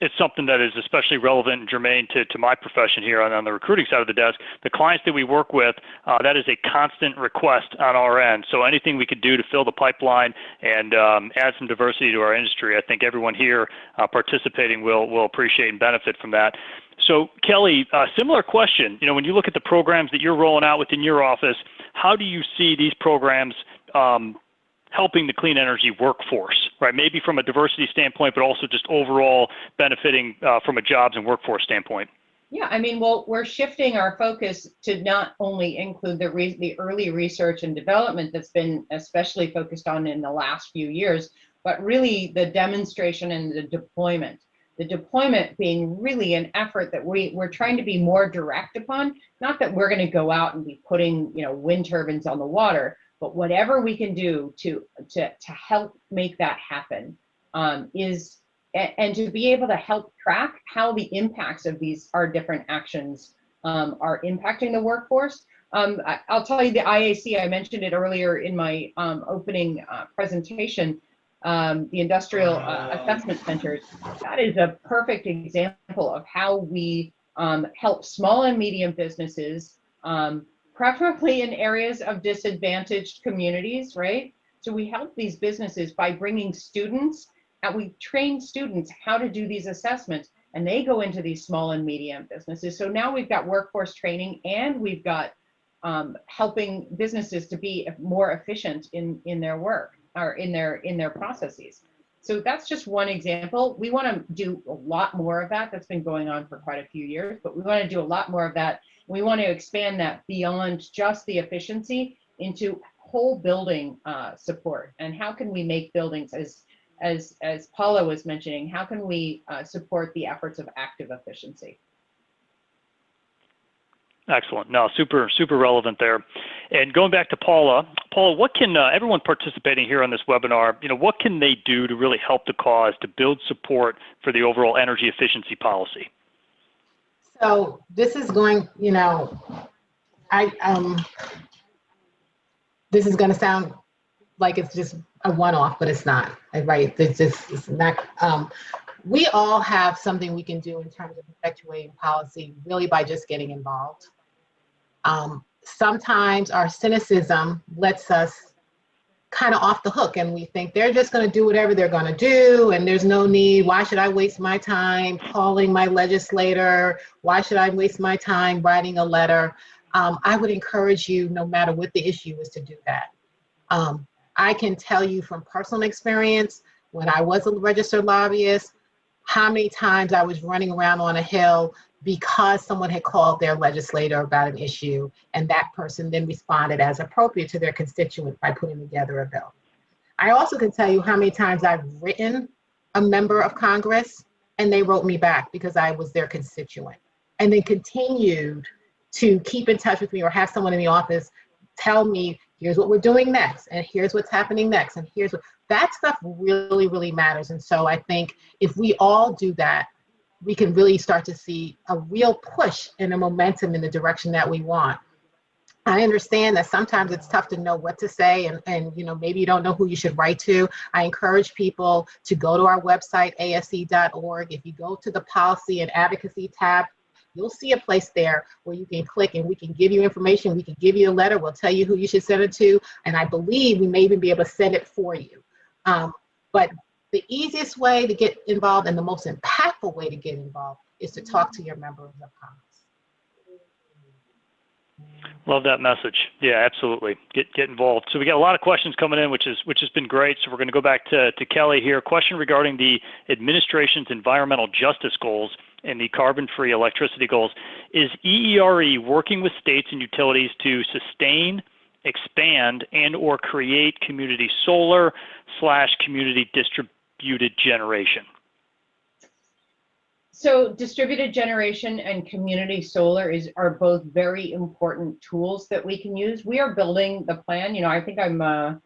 it's something that is especially relevant and germane to my profession here on the recruiting side of the desk. The clients that we work with, that is a constant request on our end. So anything we could do to fill the pipeline and add some diversity to our industry, I think everyone here participating will appreciate and benefit from that. So Kelly, similar question. You know, when you look at the programs that you're rolling out within your office, how do you see these programs helping the clean energy workforce, right? Maybe from a diversity standpoint, but also just overall benefiting from a jobs and workforce standpoint. Yeah, I mean, well, we're shifting our focus to not only include the early research and development that's been especially focused on in the last few years, but really the demonstration and the deployment. The deployment being really an effort that we're trying to be more direct upon, not that we're going to go out and be putting, you know, wind turbines on the water, but whatever we can do to help make that happen and to be able to help track how the impacts of our different actions are impacting the workforce. I'll tell you the IAC, I mentioned it earlier in my opening presentation, the Industrial Assessment Centers. That is a perfect example of how we help small and medium businesses, preferably in areas of disadvantaged communities, right? So we help these businesses by bringing students, and we train students how to do these assessments, and they go into these small and medium businesses. So now we've got workforce training and we've got helping businesses to be more efficient in their work or in their processes. So that's just one example. We want to do a lot more of that. That's been going on for quite a few years, but we want to do a lot more of that. We want to expand that beyond just the efficiency into whole building support. And how can we make buildings, as Paula was mentioning, how can we support the efforts of active efficiency? Excellent. No, super relevant there. And going back to Paula, what can everyone participating here on this webinar, you know, what can they do to really help the cause to build support for the overall energy efficiency policy? So this is going, you know, this is going to sound like it's just a one-off, but it's not, right? It's not. We all have something we can do in terms of effectuating policy, really by just getting involved. Sometimes our cynicism lets us kind of off the hook, and we think they're just going to do whatever they're going to do, and there's no need. Why should I waste my time calling my legislator? Why should I waste my time writing a letter? I would encourage you, no matter what the issue is, to do that. I can tell you from personal experience, when I was a registered lobbyist, how many times I was running around on a hill because someone had called their legislator about an issue, and that person then responded as appropriate to their constituent by putting together a bill. I also can tell you how many times I've written a member of Congress and they wrote me back because I was their constituent, and then continued to keep in touch with me or have someone in the office tell me, here's what we're doing next, and here's what's happening next, and here's what, that stuff really, really matters. And so I think if we all do that, we can really start to see a real push and a momentum in the direction that we want. I understand that sometimes it's tough to know what to say, and you know, maybe you don't know who you should write to. I encourage people to go to our website, asc.org. If you go to the policy and advocacy tab, you'll see a place there where you can click and we can give you information. We can give you a letter. We'll tell you who you should send it to. And I believe we may even be able to send it for you. But the easiest way to get involved and the most impactful way to get involved is to talk to your members of Congress. Love that message. Yeah, absolutely. Get involved. So we got a lot of questions coming in, which has been great. So we're going to go back to Kelly here. Question regarding the administration's environmental justice goals and the carbon-free electricity goals. Is EERE working with states and utilities to sustain, expand, and or create community solar/community distributed generation? So distributed generation and community solar are both very important tools that we can use. We are building the plan. You know, I think I'm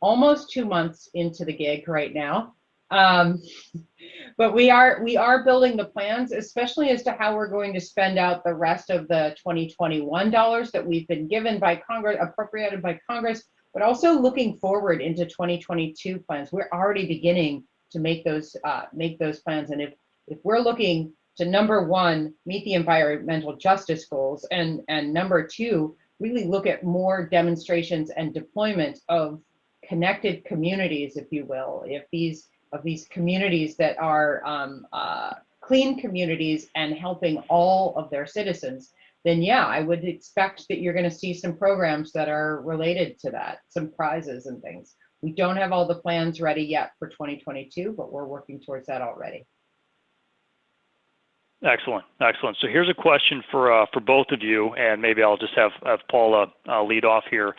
almost 2 months into the gig right now. But we are building the plans, especially as to how we're going to spend out the rest of the 2021 dollars that we've been given by Congress, appropriated by Congress, but also looking forward into 2022 plans. We're already beginning to make those plans. And if we're looking to, number one, meet the environmental justice goals, and number two, really look at more demonstrations and deployment of connected communities, if you will, of these communities that are clean communities and helping all of their citizens, then yeah, I would expect that you're going to see some programs that are related to that, some prizes and things. We don't have all the plans ready yet for 2022, but we're working towards that already. Excellent, excellent. So here's a question for both of you, and maybe I'll just have Paula lead off here.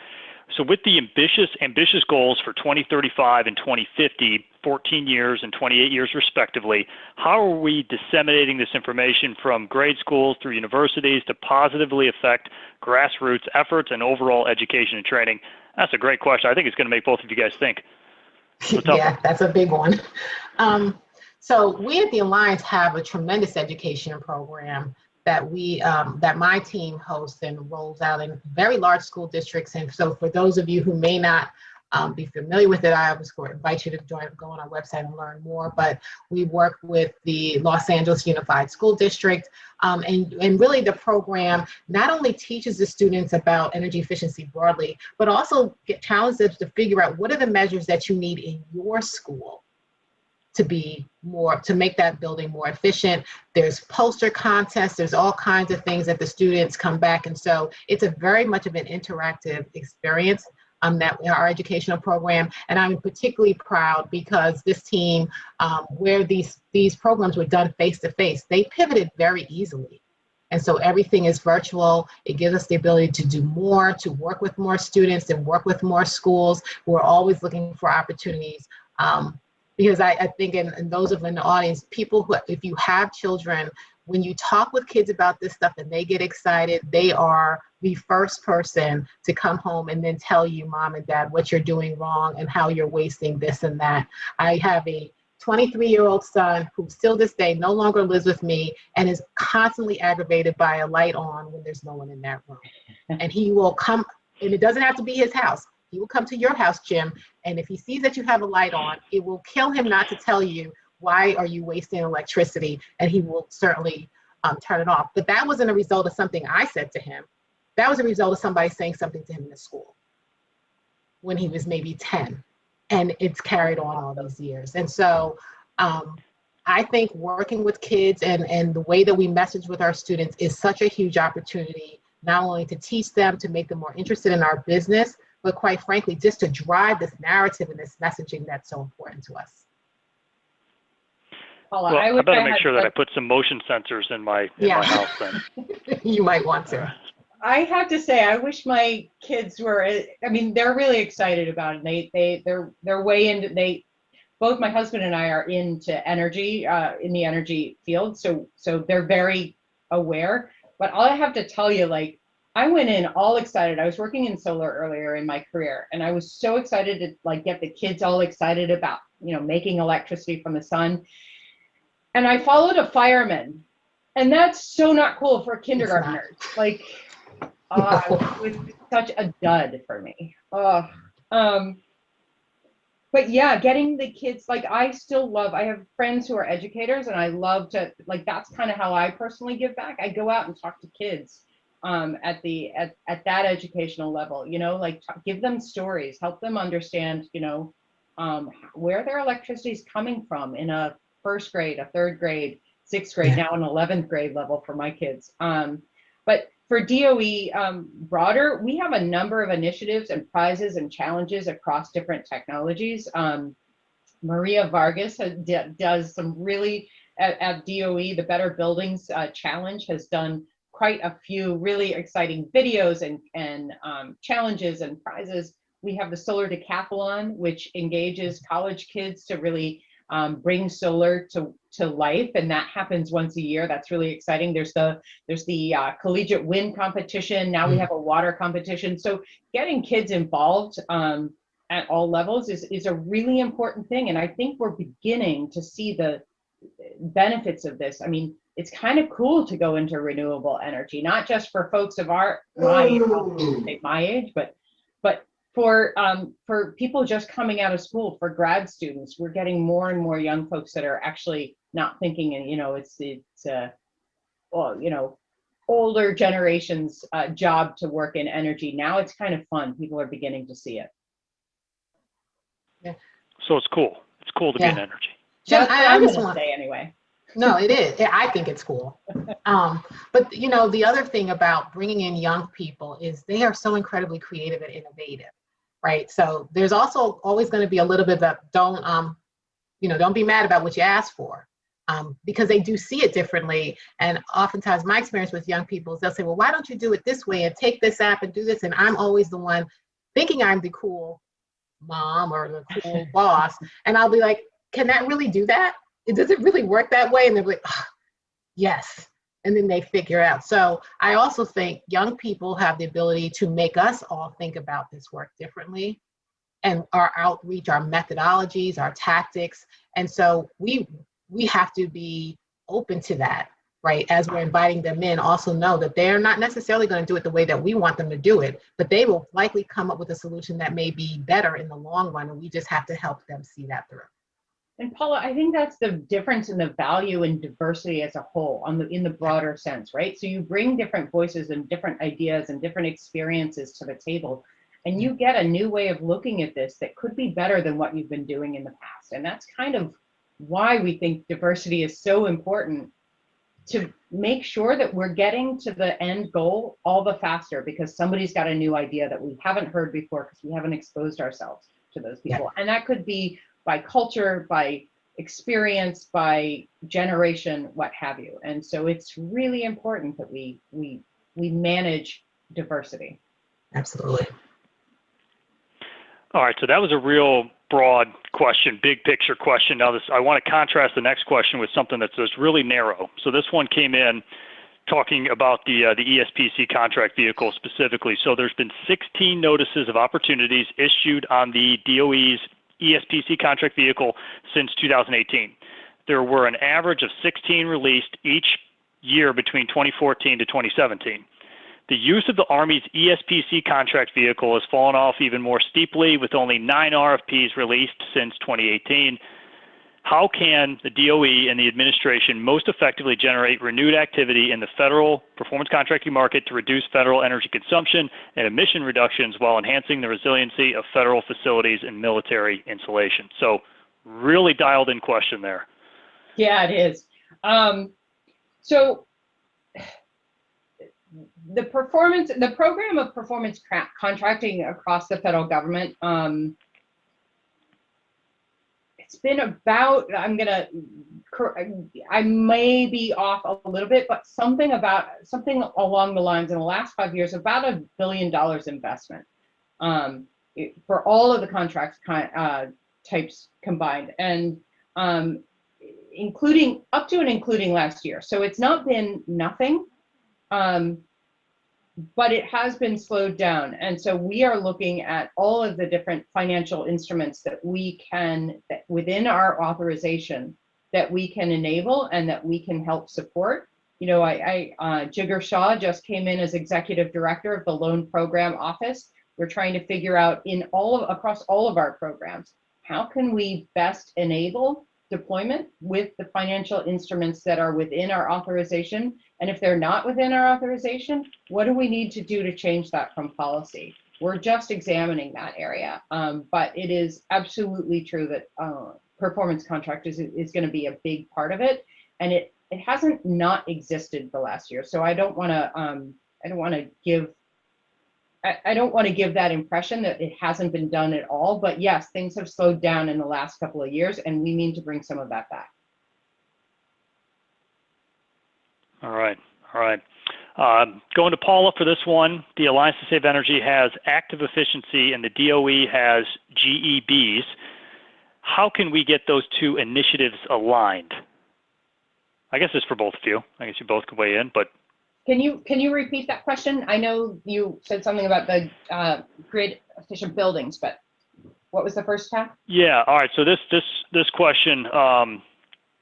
So with the ambitious goals for 2035 and 2050, 14 years and 28 years respectively, how are we disseminating this information from grade schools through universities to positively affect grassroots efforts and overall education and training? That's a great question. I think it's going to make both of you guys think. Yeah, that's a big one. So we at the Alliance have a tremendous education program that that my team hosts and rolls out in very large school districts. And so for those of you who may not be familiar with it, I always invite you to go on our website and learn more. But we work with the Los Angeles Unified School District, and really the program not only teaches the students about energy efficiency broadly, but also challenges them to figure out what are the measures that you need in your school to make that building more efficient. There's poster contests, there's all kinds of things that the students come back. And so it's a very much of an interactive experience that our educational program. And I'm particularly proud because this team, where these programs were done face-to-face, they pivoted very easily. And so everything is virtual. It gives us the ability to do more, to work with more students and work with more schools. We're always looking for opportunities. Because I think, and those of in the audience, people who, if you have children, when you talk with kids about this stuff and they get excited, they are the first person to come home and then tell you, Mom and Dad, what you're doing wrong and how you're wasting this and that. I have a 23-year-old son who still this day no longer lives with me and is constantly aggravated by a light on when there's no one in that room. And he will come, and it doesn't have to be his house. He will come to your house, Jim, and if he sees that you have a light on, it will kill him not to tell you, why are you wasting electricity? And he will certainly turn it off. But that wasn't a result of something I said to him. That was a result of somebody saying something to him in the school when he was maybe 10. And it's carried on all these years. And so I think working with kids and the way that we message with our students is such a huge opportunity, not only to teach them, to make them more interested in our business, but quite frankly, just to drive this narrative and this messaging that's so important to us. Paula, well, I better make sure that I put some motion sensors in my house then. You might want to. I have to say, I wish my kids were, I mean, they're really excited about it. They're way into, both my husband and I are into energy, in the energy field. So they're very aware, but all I have to tell you, like, I went in all excited. I was working in solar earlier in my career, and I was so excited to like get the kids all excited about, making electricity from the sun. And I followed a fireman, and that's so not cool for kindergartners. Like, it was such a dud for me. But yeah, getting the kids, like, I have friends who are educators, and I love to, like, that's kind of how I personally give back. I go out and talk to kids at that educational level, like give them stories, help them understand, where their electricity is coming from in a first grade, a third grade, sixth grade, now an 11th grade level for my kids. But For DOE broader, we have a number of initiatives and prizes and challenges across different technologies. Maria Vargas does some really, at DOE, the Better Buildings Challenge has done quite a few really exciting videos and challenges and prizes. We have the Solar Decathlon, which engages college kids to really bring solar to life, and that happens once a year. That's really exciting. There's the collegiate wind competition. Now we have a water competition. So getting kids involved at all levels is a really important thing, and I think we're beginning to see the benefits of this. I mean, it's kind of cool to go into renewable energy, not just for folks of my age, but for people just coming out of school, for grad students. We're getting more and more young folks that are actually not thinking, and older generations job to work in energy. Now it's kind of fun. People are beginning to see it. Yeah. So it's cool. It's cool to be in energy. Jim, That's what I'm going to say anyway. No, it is. I think it's cool. But the other thing about bringing in young people is they are so incredibly creative and innovative, right? So there's also always going to be a little bit of don't be mad about what you asked for, because they do see it differently. And oftentimes my experience with young people is they'll say, well, why don't you do it this way and take this app and do this? And I'm always the one thinking I'm the cool mom or the cool boss. And I'll be like, can that really do that? Does it really work that way? And they're like, oh, yes. And then they figure out. So I also think young people have the ability to make us all think about this work differently, and our outreach, our methodologies, our tactics. And so we have to be open to that, right? As we're inviting them in, also know that they're not necessarily going to do it the way that we want them to do it, but they will likely come up with a solution that may be better in the long run. And we just have to help them see that through. And Paula, I think that's the difference in the value in diversity as a whole in the broader sense, right? So you bring different voices and different ideas and different experiences to the table, and you get a new way of looking at this that could be better than what you've been doing in the past. And that's kind of why we think diversity is so important, to make sure that we're getting to the end goal all the faster, because somebody's got a new idea that we haven't heard before because we haven't exposed ourselves to those people. Yeah. And that could be by culture, by experience, by generation, what have you. And so it's really important that we manage diversity. Absolutely. All right, so that was a real broad question, big picture question. Now I want to contrast the next question with something that's really narrow. So this one came in talking about the ESPC contract vehicle specifically. So there's been 16 notices of opportunities issued on the DOE's ESPC contract vehicle since 2018. There were an average of 16 released each year between 2014 to 2017. The use of the Army's ESPC contract vehicle has fallen off even more steeply, with only 9 RFPs released since 2018. How can the DOE and the administration most effectively generate renewed activity in the federal performance contracting market to reduce federal energy consumption and emission reductions while enhancing the resiliency of federal facilities and military installation? So really dialed in question there. Yeah, it is. So the program of performance contracting across the federal government, it's been about, I may be off a little bit, but something along the lines in the last 5 years, about $1 billion investment for all of the contracts types combined, and including up to and including last year. So it's not been nothing, but it has been slowed down. And so we are looking at all of the different financial instruments that we can, that within our authorization, that we can enable and that we can help support. Jigar Shah just came in as executive director of the Loan Program Office. We're trying to figure out across all of our programs, how can we best enable deployment with the financial instruments that are within our authorization? And if they're not within our authorization, what do we need to do to change that from policy? We're just examining that area. But it is absolutely true that performance contract is going to be a big part of it. And it hasn't not existed the last year. So I don't want to don't want to give I don't want to give that impression that it hasn't been done at all, but yes, things have slowed down in the last couple of years, and we need to bring some of that back. All right. Going to Paula for this one. The Alliance to Save Energy has active efficiency and the DOE has GEBs. How can we get those two initiatives aligned? I guess it's for both of you. I guess you both can weigh in, but. Can you repeat that question? I know you said something about the grid efficient buildings, but what was the first half? Yeah, all right, so this question,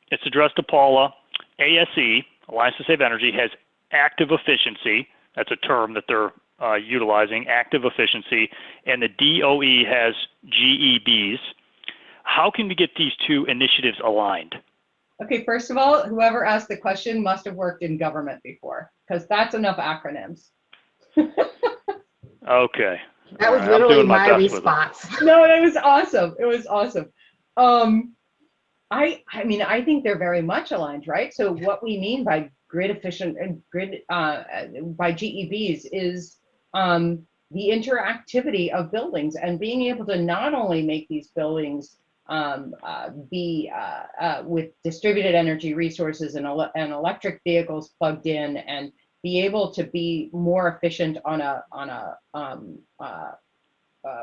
it's addressed to Paula. ASE, Alliance to Save Energy, has active efficiency. That's a term that they're utilizing, active efficiency, and the DOE has GEBs. How can we get these two initiatives aligned? Okay, first of all, whoever asked the question must have worked in government before, because that's enough acronyms. Okay. That was literally my response. No, it was awesome. It was awesome. I mean, I think they're very much aligned, right? So what we mean by grid efficient and grid by GEBs is the interactivity of buildings and being able to not only make these buildings be with distributed energy resources and electric vehicles plugged in, and be able to be more efficient on a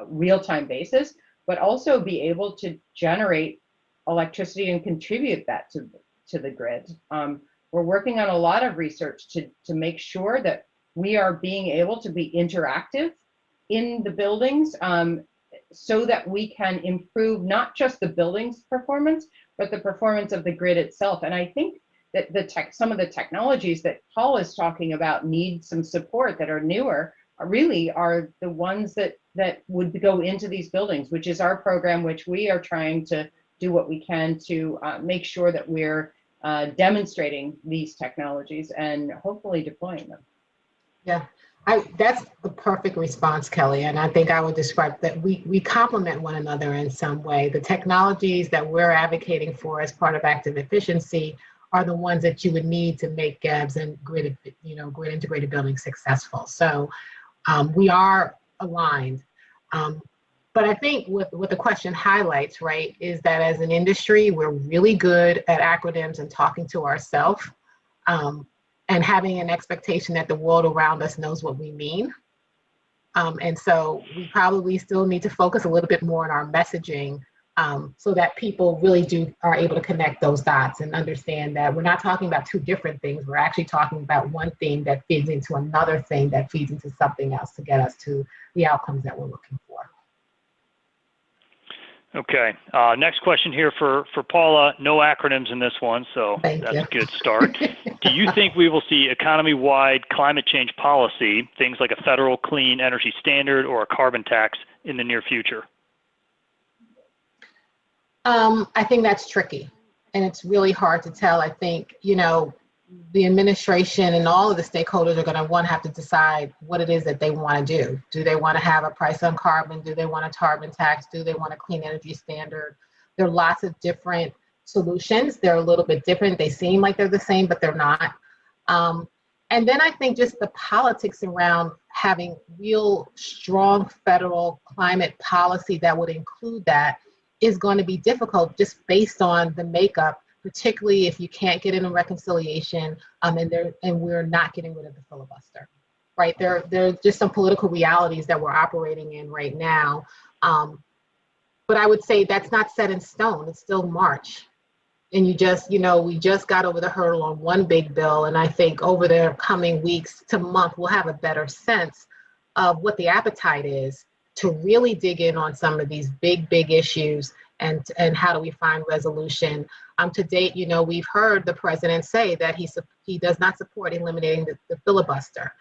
real-time basis, but also be able to generate electricity and contribute that to the grid. We're working on a lot of research to make sure that we are being able to be interactive in the buildings, so that we can improve not just the building's performance, but the performance of the grid itself. And I think that some of the technologies that Paul is talking about need some support that are newer, really are the ones that would go into these buildings, which is our program, which we are trying to do what we can to make sure that we're demonstrating these technologies and hopefully deploying them. Yeah. That's the perfect response, Kelly. And I think I would describe that we complement one another in some way. The technologies that we're advocating for as part of active efficiency are the ones that you would need to make GABs and grid integrated buildings successful. So we are aligned. But I think what the question highlights, right, is that as an industry, we're really good at acronyms and talking to ourselves. And having an expectation that the world around us knows what we mean. And so we probably still need to focus a little bit more on our messaging so that people really are able to connect those dots and understand that we're not talking about two different things. We're actually talking about one thing that feeds into another thing that feeds into something else to get us to the outcomes that we're looking for. Okay, next question here for Paula. No acronyms in this one, so that's a good start. Do you think we will see economy-wide climate change policy, things like a federal clean energy standard or a carbon tax, in the near future? I think that's tricky, and it's really hard to tell. I think, the administration and all of the stakeholders are going to have to decide what it is that they want to do. Do they want to have a price on carbon? Do they want a carbon tax? Do they want a clean energy standard? There are lots of different solutions. They're a little bit different. They seem like they're the same, but they're not. And then I think just the politics around having real strong federal climate policy that would include that is going to be difficult just based on the makeup, particularly if you can't get in a reconciliation and we're not getting rid of the filibuster, right? There are just some political realities that we're operating in right now. But I would say that's not set in stone. It's still March. And we just got over the hurdle on one big bill. And I think over the coming weeks to month, we'll have a better sense of what the appetite is to really dig in on some of these big issues and how do we find resolution. To date, we've heard the president say that he does not support eliminating the filibuster,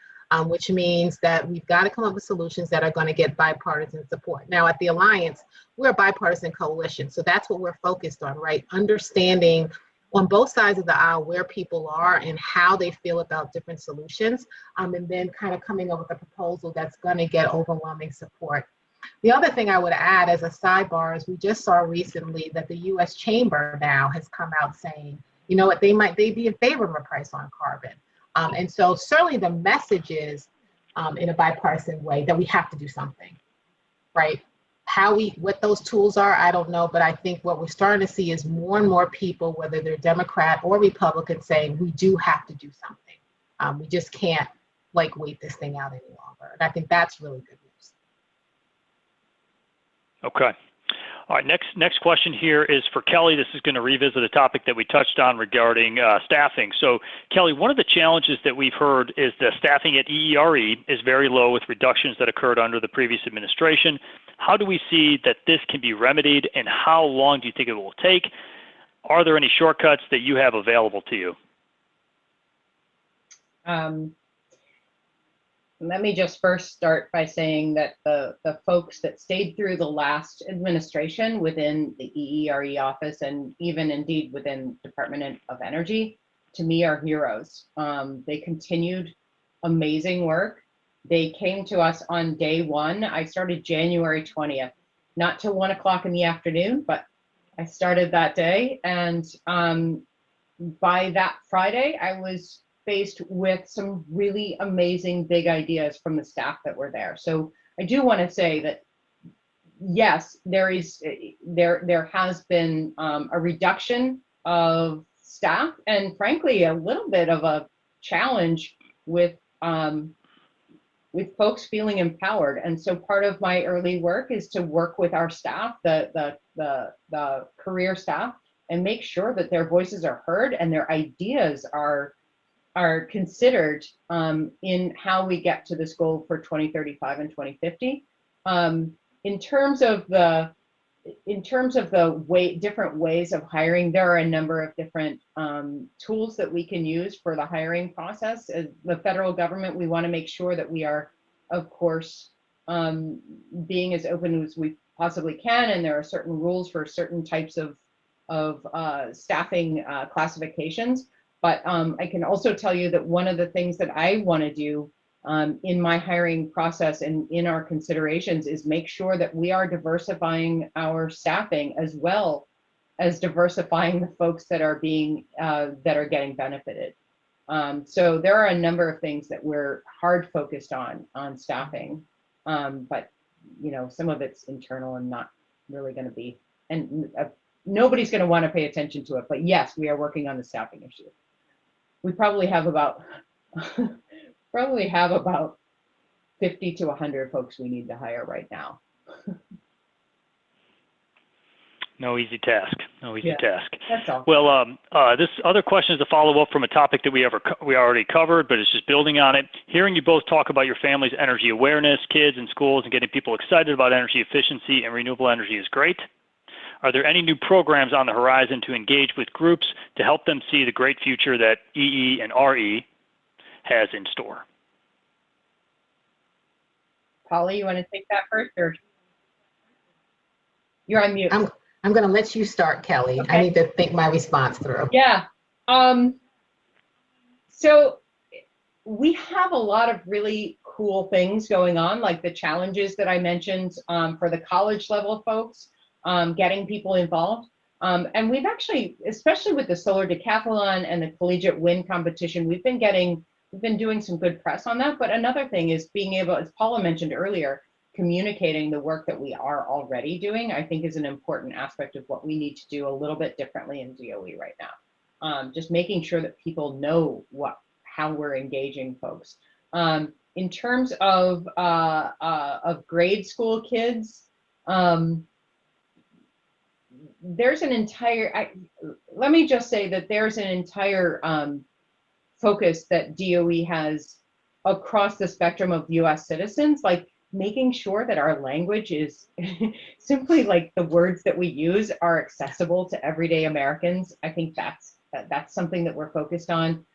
which means that we've got to come up with solutions that are going to get bipartisan support. Now, at the Alliance, we're a bipartisan coalition, so that's what we're focused on, right? Understanding on both sides of the aisle where people are and how they feel about different solutions, and then kind of coming up with a proposal that's going to get overwhelming support. The other thing I would add as a sidebar is we just saw recently that the U.S. Chamber now has come out saying, they'd be in favor of a price on carbon. And so certainly the message is in a bipartisan way that we have to do something, right? What those tools are, I don't know, but I think what we're starting to see is more and more people, whether they're Democrat or Republican, saying we do have to do something. We just can't like wait this thing out any longer. And I think that's really good news. Okay. All right, next question here is for Kelly. This is going to revisit a topic that we touched on regarding staffing. So, Kelly, one of the challenges that we've heard is the staffing at EERE is very low with reductions that occurred under the previous administration. How do we see that this can be remedied, and how long do you think it will take? Are there any shortcuts that you have available to you? Let me just first start by saying that the folks that stayed through the last administration within the EERE office, and even indeed within Department of Energy, to me are heroes. They continued amazing work. They came to us on day one. I started January 20th, not till 1 o'clock in the afternoon, but I started that day. And by that Friday, I was faced with some really amazing big ideas from the staff that were there. So I do want to say that yes, there has been a reduction of staff, and frankly a little bit of a challenge with folks feeling empowered. And so part of my early work is to work with our staff, the career staff, and make sure that their voices are heard and their ideas are considered in how we get to this goal for 2035 and 2050. In terms of the different ways of hiring, there are a number of different tools that we can use for the hiring process. As the federal government, we want to make sure that we are, of course, being as open as we possibly can, and there are certain rules for certain types of staffing classifications. But I can also tell you that one of the things that I want to do in my hiring process and in our considerations is make sure that we are diversifying our staffing as well as diversifying the folks that are being that are getting benefited. So there are a number of things that we're hard focused on staffing, but you know, some of it's internal and not really going to be, and nobody's going to want to pay attention to it. But yes, we are working on the staffing issue. We probably have about 50 to 100 folks we need to hire right now. No easy task. No easy task. That's all. Well, this other question is a follow-up from a topic that we already covered, but it's just building on it. Hearing you both talk about your family's energy awareness, kids in schools, and getting people excited about energy efficiency and renewable energy is great. Are there any new programs on the horizon to engage with groups to help them see the great future that EE and RE has in store? Paula, you want to take that first, or you're on mute? I'm going to let you start, Kelly. Okay. I need to think my response through. Yeah. So we have a lot of really cool things going on, like the challenges that I mentioned for the college level folks. Getting people involved. And we've actually, especially with the solar decathlon and the collegiate wind competition, we've been doing some good press on that. But another thing is being able, as Paula mentioned earlier, communicating the work that we are already doing, I think is an important aspect of what we need to do a little bit differently in DOE right now. Just making sure that people know how we're engaging folks. In terms of grade school kids, there's an entire, let me just say that there's an entire focus that DOE has across the spectrum of US citizens, like making sure that our language is simply like the words that we use are accessible to everyday Americans. I think that's something that we're focused on.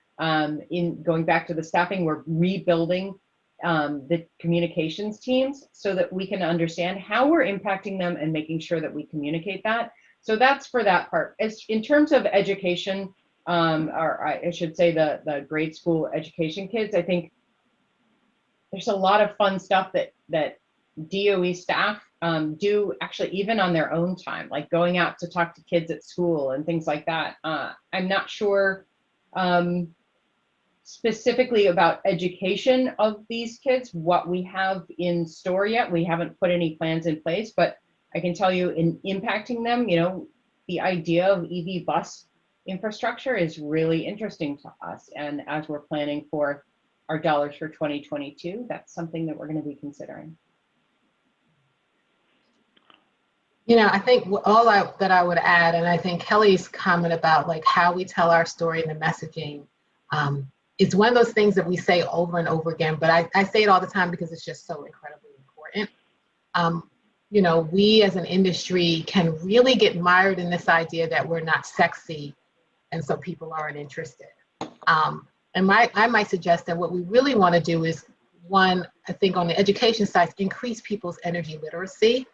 In going back to the staffing, we're rebuilding the communications teams so that we can understand how we're impacting them and making sure that we communicate that. So that's for that part. As in terms of education, or I should say the grade school education kids, I think there's a lot of fun stuff that DOE staff do actually even on their own time, like going out to talk to kids at school and things like that. I'm not sure specifically about education of these kids, what we have in store yet. We haven't put any plans in place, but I can tell you in impacting them, you know, the idea of EV bus infrastructure is really interesting to us. And as we're planning for our dollars for 2022, that's something that we're going to be considering. You know, I think that I would add, and I think Kelly's comment about like how we tell our story and the messaging, it's one of those things that we say over and over again, but I say it all the time because it's just so incredibly important. You know, we as an industry can really get mired in this idea that we're not sexy, and so people aren't interested. And I might suggest that what we really want to do is, one, I think on the education side, increase people's energy literacy,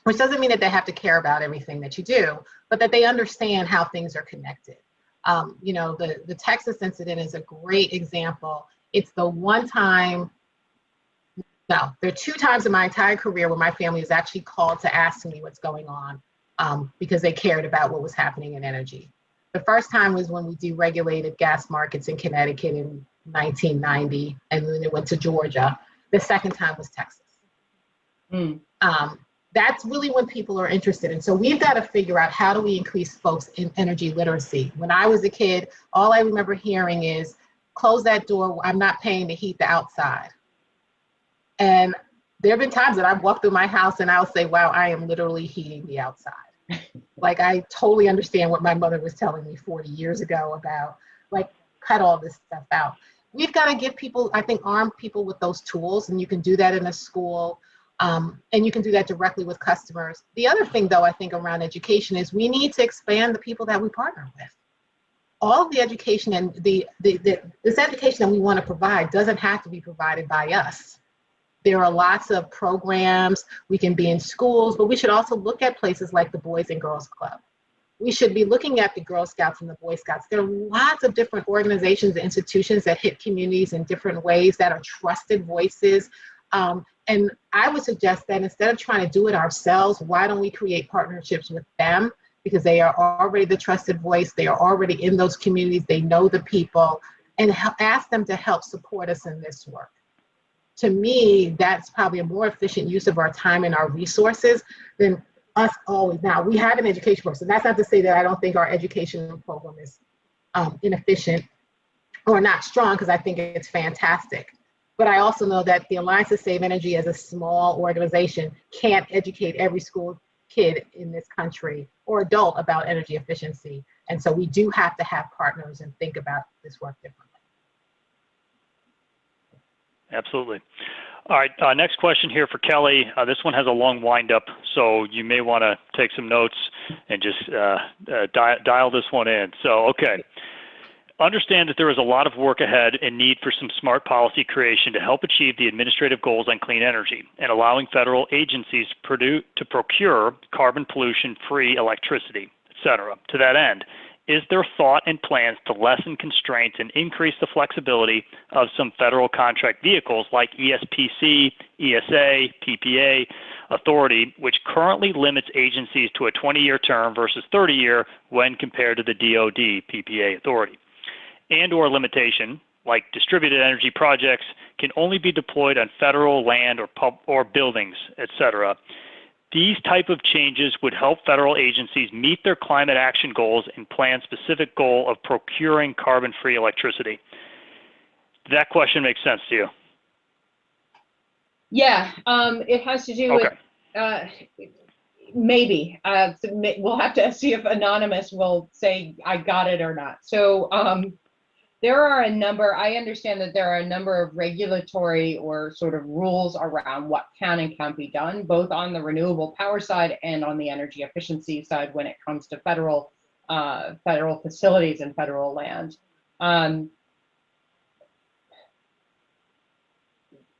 which doesn't mean that they have to care about everything that you do, but that they understand how things are connected. You know, the Texas incident is a great example. It's the one time, no, there are 2 times in my entire career where my family was actually called to ask me what's going on because they cared about what was happening in energy. The first time was when we deregulated gas markets in Connecticut in 1990, and then it went to Georgia. The second time was Texas. That's really when people are interested. And so we've got to figure out, how do we increase folks in energy literacy? When I was a kid, all I remember hearing is, close that door, I'm not paying to heat the outside. And there have been times that I've walked through my house and I'll say, wow, I am literally heating the outside. Like, I totally understand what my mother was telling me 40 years ago about, like, cut all this stuff out. We've got to give people, I think, arm people with those tools, and you can do that in a school. And you can do that directly with customers. The other thing, though, I think around education is we need to expand the people that we partner with. All of the education and this education that we want to provide doesn't have to be provided by us. There are lots of programs. We can be in schools, but we should also look at places like the Boys and Girls Club. We should be looking at the Girl Scouts and the Boy Scouts. There are lots of different organizations and institutions that hit communities in different ways, that are trusted voices. And I would suggest that instead of trying to do it ourselves, why don't we create partnerships with them? Because they are already the trusted voice. They are already in those communities. They know the people, and ask them to help support us in this work. To me, that's probably a more efficient use of our time and our resources than us always. Now, we have an education program, so that's not to say that I don't think our education program is inefficient or not strong, because I think it's fantastic. But I also know that the Alliance to Save Energy, as a small organization, can't educate every school kid in this country or adult about energy efficiency. And so we do have to have partners and think about this work differently. Absolutely. All right, next question here for Kelly. This one has a long wind-up, so you may want to take some notes and just dial this one in. So, okay. Understand that there is a lot of work ahead and need for some smart policy creation to help achieve the administrative goals on clean energy and allowing federal agencies to procure carbon pollution-free electricity, et cetera. To that end, is there thought and plans to lessen constraints and increase the flexibility of some federal contract vehicles like ESPC, ESA, PPA authority, which currently limits agencies to a 20-year term versus 30-year when compared to the DoD PPA authority? And/or limitation, like distributed energy projects, can only be deployed on federal land or buildings, et cetera. These type of changes would help federal agencies meet their climate action goals and plan specific goal of procuring carbon-free electricity. That question makes sense to you? Yeah, it has to do with, maybe. We'll have to see if Anonymous will say I got it or not. So there are a number, I understand that there are a number of regulatory or sort of rules around what can and can't be done, both on the renewable power side and on the energy efficiency side when it comes to federal facilities and federal land.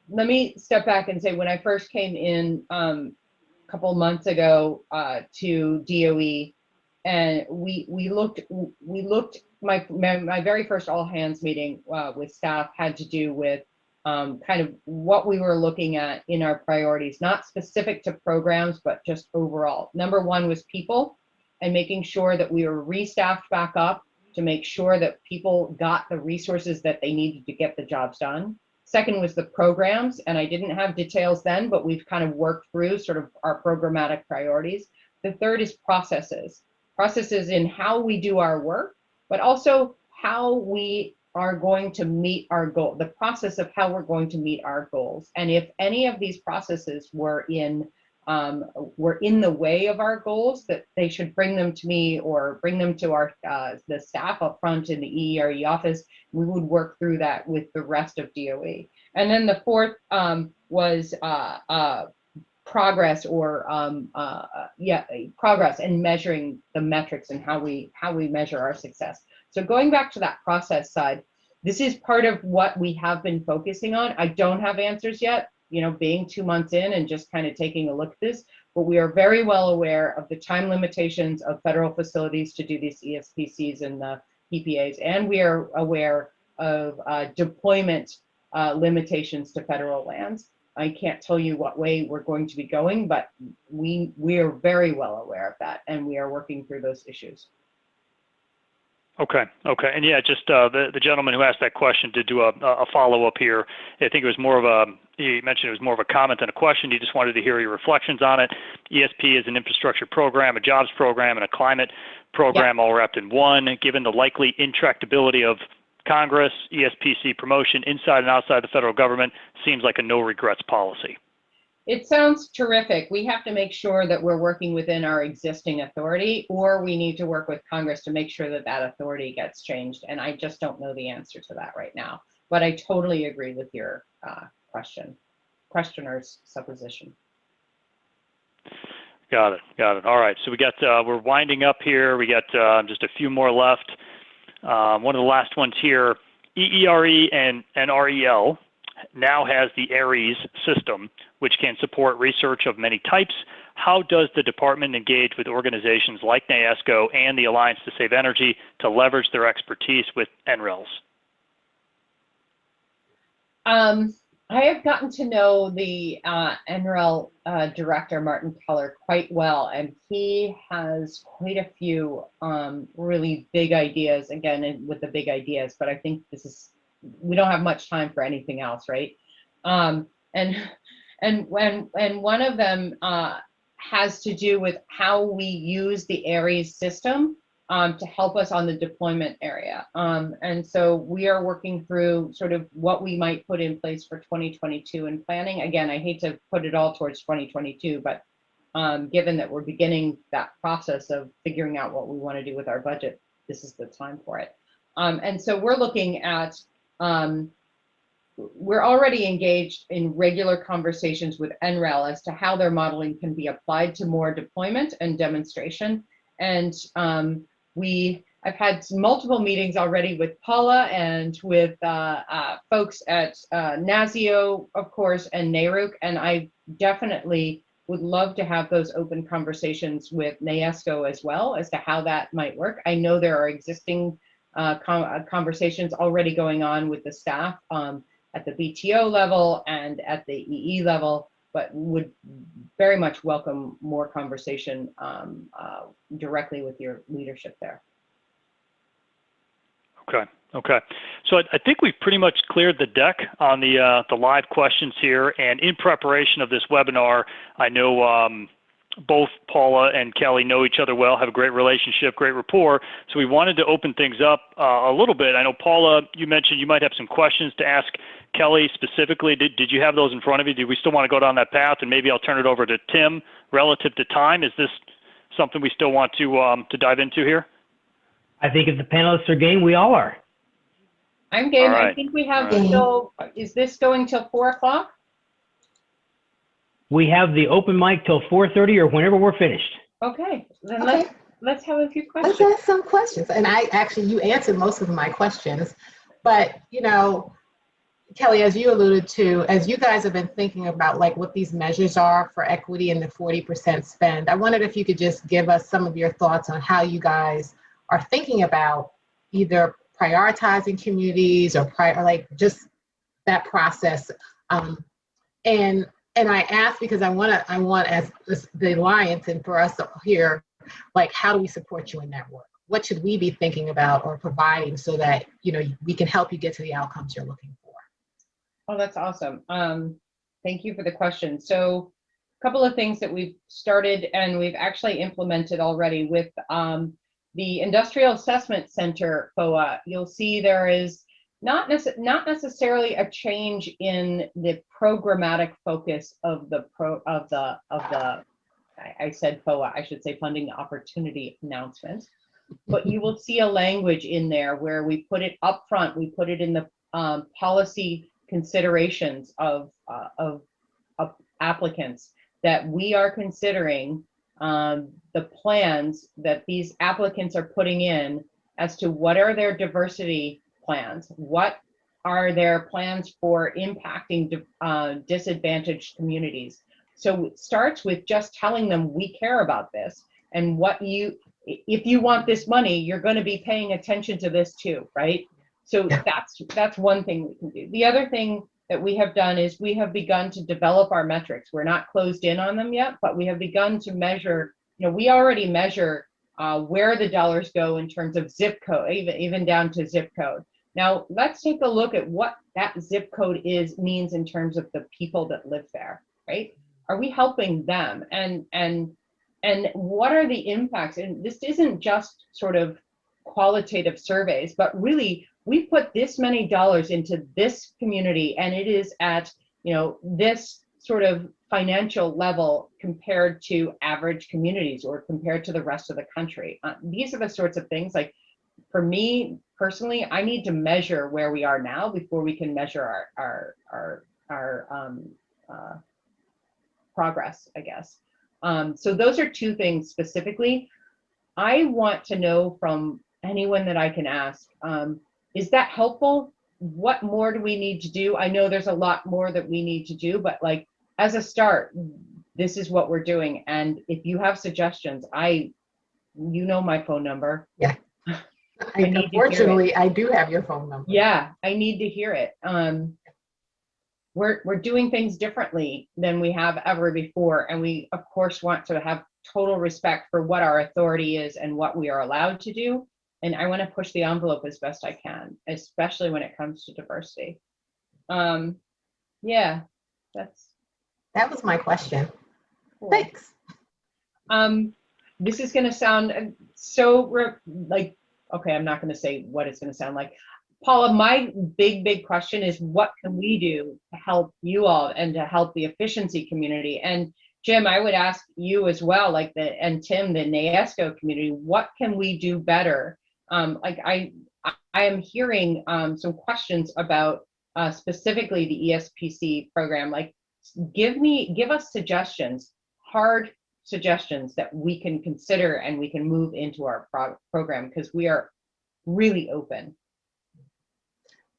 Let me step back and say, when I first came in a couple months ago to DOE, and we looked. My very first all hands meeting with staff had to do with kind of what we were looking at in our priorities, not specific to programs, but just overall. Number one was people, and making sure that we were restaffed back up to make sure that people got the resources that they needed to get the jobs done. Second was the programs, and I didn't have details then, but we've kind of worked through sort of our programmatic priorities. The third is processes in how we do our work, but also how we are going to meet our goal, the process of how we're going to meet our goals. And if any of these processes were in the way of our goals, that they should bring them to me or bring them to our the staff up front in the EERE office. We would work through that with the rest of DOE. And then the fourth was progress progress and measuring the metrics and how we measure our success. So going back to that process side, this is part of what we have been focusing on. I don't have answers yet, being 2 months in and just kind of taking a look at this, but we are very well aware of the time limitations of federal facilities to do these ESPCs and the PPAs, and we are aware of deployment limitations to federal lands. I can't tell you what way we're going to be going, but we are very well aware of that, and we are working through those issues. Okay. And yeah, just the gentleman who asked that question did do a follow-up here. I think it was more of he mentioned it was more of a comment than a question. He just wanted to hear your reflections on it. ESP is an infrastructure program, a jobs program, and a climate program all wrapped in one. Given the likely intractability of Congress, ESPC promotion inside and outside the federal government seems like a no regrets policy. It sounds terrific. We have to make sure that we're working within our existing authority, or we need to work with Congress to make sure that that authority gets changed. And I just don't know the answer to that right now. But I totally agree with your questioner's supposition. Got it. All right. So we got we're winding up here. We got just a few more left. One of the last ones here, EERE and REL now has the ARES system, which can support research of many types. How does the department engage with organizations like NAESCO and the Alliance to Save Energy to leverage their expertise with NRELs? I have gotten to know the NREL director, Martin Keller, quite well, and he has quite a few really big ideas, again, with the big ideas, but I think we don't have much time for anything else, right? And one of them has to do with how we use the ARES system to help us on the deployment area. And so we are working through sort of what we might put in place for 2022 and planning. Again, I hate to put it all towards 2022, but given that we're beginning that process of figuring out what we want to do with our budget, this is the time for it. And so we're looking at, we're already engaged in regular conversations with NREL as to how their modeling can be applied to more deployment and demonstration. And I've had multiple meetings already with Paula and with folks at NASIO, of course, and NARUC, and I definitely would love to have those open conversations with NAESCO as well as to how that might work. I know there are existing conversations already going on with the staff at the BTO level and at the EE level, but would very much welcome more conversation directly with your leadership there. Okay. So I think we've pretty much cleared the deck on the live questions here. And in preparation of this webinar, I know both Paula and Kelly know each other well, have a great relationship, great rapport. So we wanted to open things up a little bit. I know, Paula, you mentioned you might have some questions to ask Kelly specifically. Did you have those in front of you? Do we still want to go down that path? And maybe I'll turn it over to Tim relative to time. Is this something we still want to dive into here? I think if the panelists are game, we all are. I'm game. All right. I think we have till, is this going till 4 o'clock? We have the open mic till 4:30 or whenever we're finished. Okay, then Okay. let's have a few questions. Let's ask some questions. And you answered most of my questions, but Kelly, as you alluded to, as you guys have been thinking about like what these measures are for equity and the 40% spend, I wondered if you could just give us some of your thoughts on how you guys are thinking about either prioritizing communities or like just that process. And I ask because I want as the Alliance and for us here, like, how do we support you in that work? what should we be thinking about or providing so that, you know, we can help you get to the outcomes you're looking for? Oh, that's awesome. Thank you for the question. So a couple of things that we've started and we've actually implemented already with the Industrial Assessment Center, FOA. You'll see there is not necessarily a change in the programmatic focus of the I said FOA, I should say funding opportunity announcement, but you will see a language in there where we put it up front, we put it in the policy considerations of applicants that we are considering the plans that these applicants are putting in as to what are their diversity plans, what are their plans for impacting disadvantaged communities. So it starts with just telling them we care about this, and if you want this money, you're going to be paying attention to this too, right? So that's one thing we can do. The other thing that we have done is we have begun to develop our metrics. We're not closed in on them yet, but we have begun to measure. You know, we already measure where the dollars go in terms of zip code, even down to zip code. Now let's take a look at what that zip code means in terms of the people that live there, right? Are we helping them? And what are the impacts? And this isn't just sort of qualitative surveys, but really we put this many dollars into this community, and it is at, you know, this sort of financial level compared to average communities or compared to the rest of the country. These are the sorts of things, like, for me personally, I need to measure where we are now before we can measure our progress, I guess. So those are two things specifically. I want to know from anyone that I can ask, is that helpful? What more do we need to do? I know there's a lot more that we need to do, but like, as a start, this is what we're doing. And if you have suggestions, you know my phone number. Yeah. Unfortunately, I do have your phone number. Yeah, I need to hear it. We're doing things differently than we have ever before. And we, of course, want to have total respect for what our authority is and what we are allowed to do. And I want to push the envelope as best I can, especially when it comes to diversity. Yeah, that was my question. Cool. Thanks. This is going to sound so like, okay, I'm not going to say what it's going to sound like. Paula, my big question is, what can we do to help you all and to help the efficiency community? And Jim, I would ask you as well, like and Tim, the NAESCO community, what can we do better? Like I am hearing some questions about specifically the ESPC program. Like, give us suggestions, hard suggestions that we can consider and we can move into our program, because we are really open.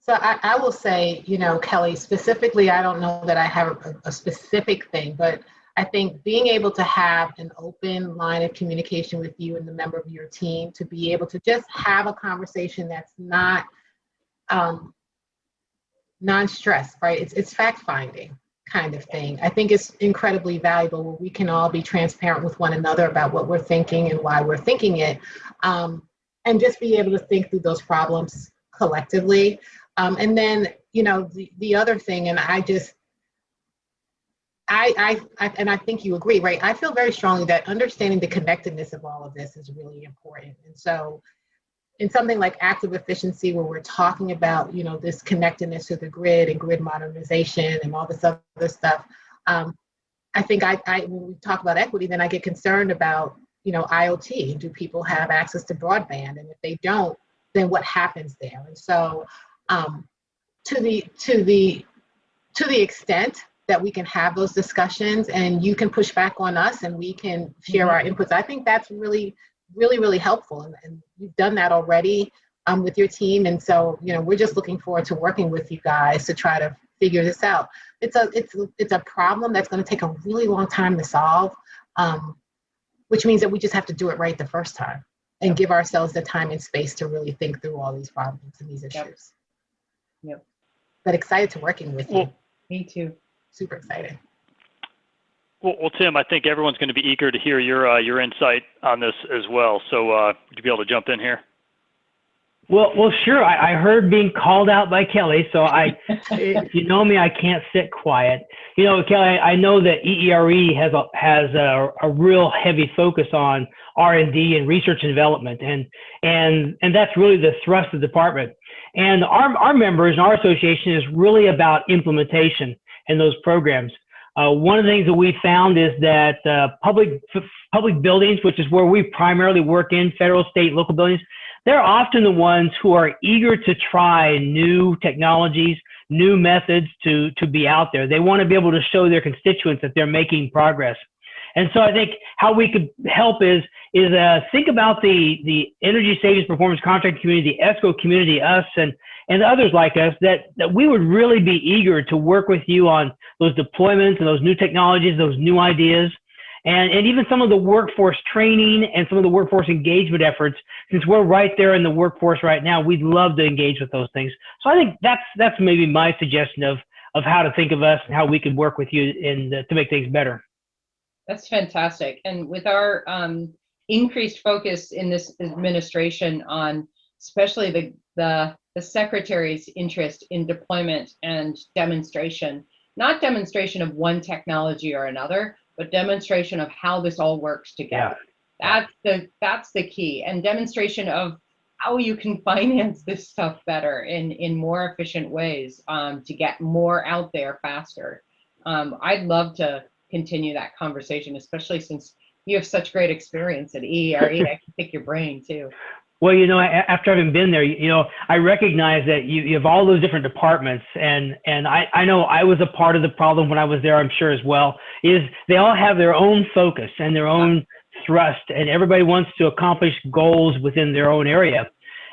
So I will say, you know, Kelly, specifically, I don't know that I have a specific thing, but I think being able to have an open line of communication with you and the member of your team to be able to just have a conversation that's not non-stress, right? It's fact-finding kind of thing. I think it's incredibly valuable where we can all be transparent with one another about what we're thinking and why we're thinking it, and just be able to think through those problems collectively. And then, you know, the other thing, and I think you agree, right? I feel very strongly that understanding the connectedness of all of this is really important. And so in something like active efficiency, where we're talking about, you know, this connectedness to the grid and grid modernization and all this other stuff, I think when we talk about equity, then I get concerned about, you know, IoT. Do people have access to broadband? And if they don't, then what happens there? And so to the extent that we can have those discussions and you can push back on us and we can share our inputs, I think that's really, really, really helpful. And you've done that already with your team. And so, you know, we're just looking forward to working with you guys to try to figure this out. It's a problem that's going to take a really long time to solve, which means that we just have to do it right the first time and give ourselves the time and space to really think through all these problems and these issues. Yep. But excited to working with you. Me too. Super excited. Well, Tim, I think everyone's going to be eager to hear your insight on this as well. So would you be able to jump in here? Well, sure. I heard being called out by Kelly, so if you know me, I can't sit quiet. You know, Kelly, I know that EERE has a real heavy focus on R&D and research and development, and that's really the thrust of the department. And our members and our association is really about implementation in those programs. One of the things that we found is that public buildings, which is where we primarily work in, federal, state, local buildings, they're often the ones who are eager to try new technologies, new methods to be out there. They want to be able to show their constituents that they're making progress. And so I think how we could help is think about the energy savings performance contract community, the ESCO community, us and others like us, that we would really be eager to work with you on those deployments and those new technologies, those new ideas. And even some of the workforce training and some of the workforce engagement efforts, since we're right there in the workforce right now, we'd love to engage with those things. So I think that's maybe my suggestion of how to think of us and how we could work with you to make things better. That's fantastic. And with our increased focus in this administration on especially the secretary's interest in deployment and demonstration, not demonstration of one technology or another, but demonstration of how this all works together. Yeah. That's the key, and demonstration of how you can finance this stuff better in more efficient ways to get more out there faster. I'd love to continue that conversation, especially since you have such great experience at EERE. I can pick your brain too. Well, you know, after having been there, you know, I recognize that you have all those different departments, and I know I was a part of the problem when I was there, I'm sure as well, is they all have their own focus and their own thrust, and everybody wants to accomplish goals within their own area.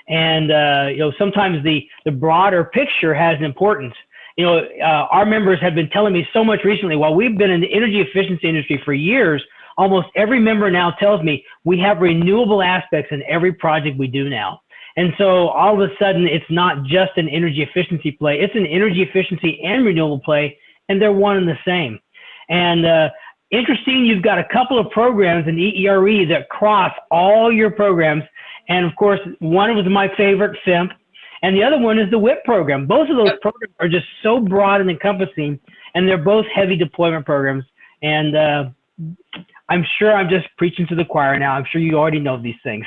And, you know, sometimes the broader picture has an importance. You know, our members have been telling me so much recently, while we've been in the energy efficiency industry for years, almost every member now tells me we have renewable aspects in every project we do now. And so all of a sudden, it's not just an energy efficiency play, it's an energy efficiency and renewable play, and they're one and the same. And interesting, you've got a couple of programs in EERE that cross all your programs. And of course, one was my favorite, FEMP, and the other one is the WIP program. Both of those programs are just so broad and encompassing, and they're both heavy deployment programs. And I'm sure I'm just preaching to the choir now. I'm sure you already know these things.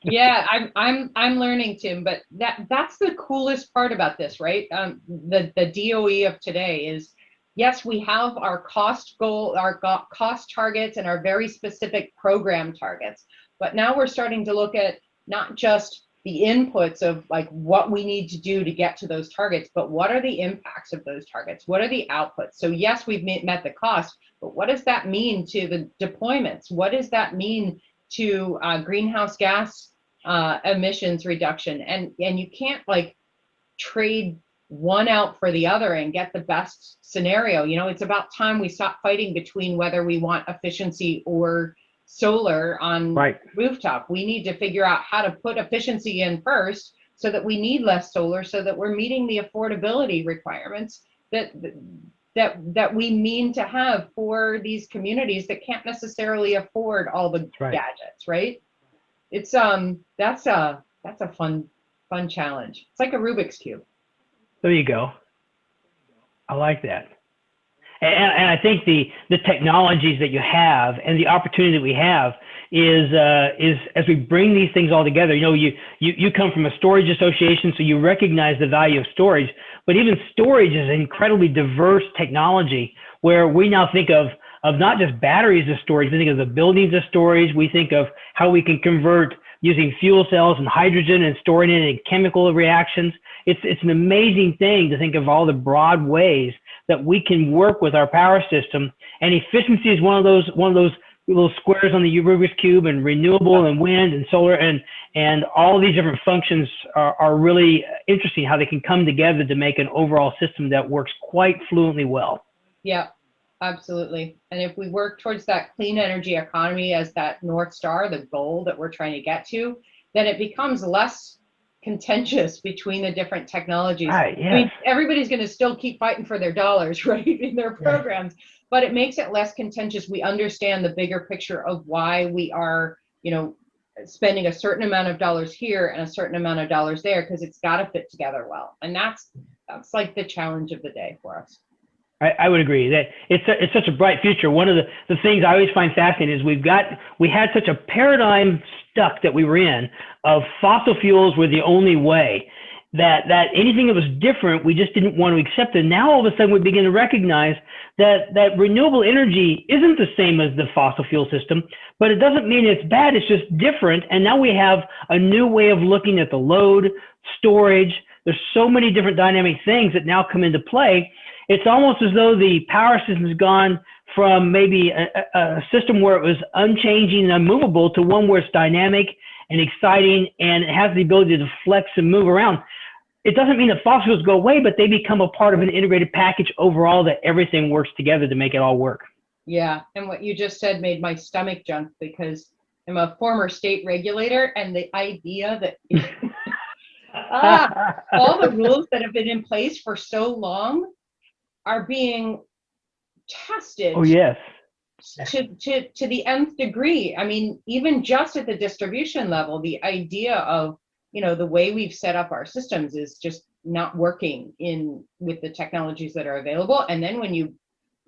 Yeah, I'm learning, Tim. But that's the coolest part about this, right? The DOE of today is, yes, we have our cost goal, our cost targets, and our very specific program targets. But now we're starting to look at not just the inputs of like what we need to do to get to those targets, but what are the impacts of those targets? What are the outputs? So yes, we've met the cost, but what does that mean to the deployments? What does that mean to greenhouse gas emissions reduction? And you can't like trade one out for the other and get the best scenario. You know, it's about time we stop fighting between whether we want efficiency or solar on rooftop. We need to figure out how to put efficiency in first so that we need less solar, so that we're meeting the affordability requirements that we mean to have for these communities that can't necessarily afford all the gadgets, right? It's that's a fun challenge. It's like a Rubik's Cube. There you go. I like that. And I think the technologies that you have and the opportunity that we have is as we bring these things all together. You know, you come from a storage association, so you recognize the value of storage. But even storage is an incredibly diverse technology, where we now think of not just batteries as storage. We think of the buildings as storage. We think of how we can convert using fuel cells and hydrogen and storing it in chemical reactions. It's an amazing thing to think of all the broad ways that we can work with our power system. And efficiency is one of those little squares on the Rubik's Cube, and renewable and wind and solar and all these different functions are really interesting, how they can come together to make an overall system that works quite fluently well. Yeah, absolutely. And if we work towards that clean energy economy as that North Star, the goal that we're trying to get to, then it becomes less contentious between the different technologies. Right, yes. I mean, everybody's going to still keep fighting for their dollars, right, in their programs, but it makes it less contentious. We understand the bigger picture of why we are, you know, spending a certain amount of dollars here and a certain amount of dollars there, because it's got to fit together well. And that's like the challenge of the day for us. I would agree that it's such a bright future. One of the things I always find fascinating is we had such a paradigm stuck that we were in of fossil fuels were the only way, that anything that was different, we just didn't want to accept it. Now all of a sudden we begin to recognize that renewable energy isn't the same as the fossil fuel system, but it doesn't mean it's bad, it's just different. And now we have a new way of looking at the load, storage. There's so many different dynamic things that now come into play. It's almost as though the power system has gone from maybe a system where it was unchanging and unmovable to one where it's dynamic and exciting and it has the ability to flex and move around. It doesn't mean that fossil fuels go away, but they become a part of an integrated package overall, that everything works together to make it all work. Yeah, and what you just said made my stomach jump, because I'm a former state regulator, and the idea that all the rules that have been in place for so long are being tested. Oh, yes. To the nth degree. I mean, even just at the distribution level, the idea of, you know, the way we've set up our systems is just not working with the technologies that are available. And then when you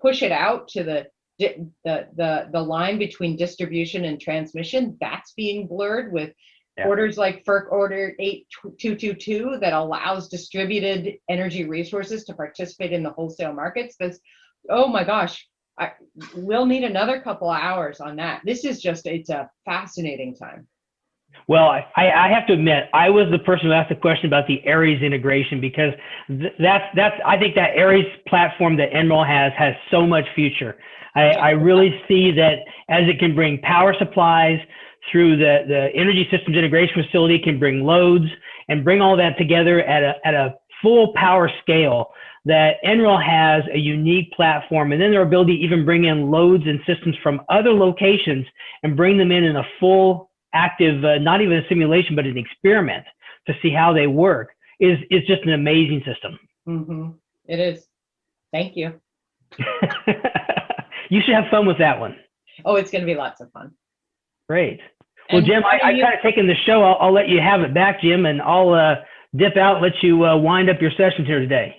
push it out to the line between distribution and transmission, that's being blurred with orders like FERC Order 8222 that allows distributed energy resources to participate in the wholesale markets. That's, oh my gosh, we'll need another couple of hours on that. This is just, it's a fascinating time. Well, I have to admit, I was the person who asked the question about the Aries integration, because I think that Aries platform that NREL has so much future. I really see that as it can bring power supplies through the energy systems integration facility, can bring loads and bring all that together at a full power scale, that NREL has a unique platform, and then their ability to even bring in loads and systems from other locations and bring them in a full active, not even a simulation, but an experiment to see how they work is just an amazing system. Mm-hmm. It is. Thank you. You should have fun with that one. Oh, it's going to be lots of fun. Great. Well, Jim, I kind of taken the show. I'll let you have it back, Jim, and I'll dip out and let you wind up your sessions here today.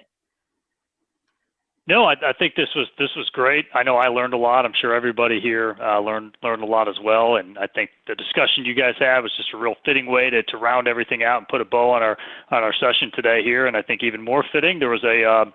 No, I think this was great. I know I learned a lot. I'm sure everybody here learned a lot as well. And I think the discussion you guys had was just a real fitting way to round everything out and put a bow on our session today here. And I think even more fitting, there was a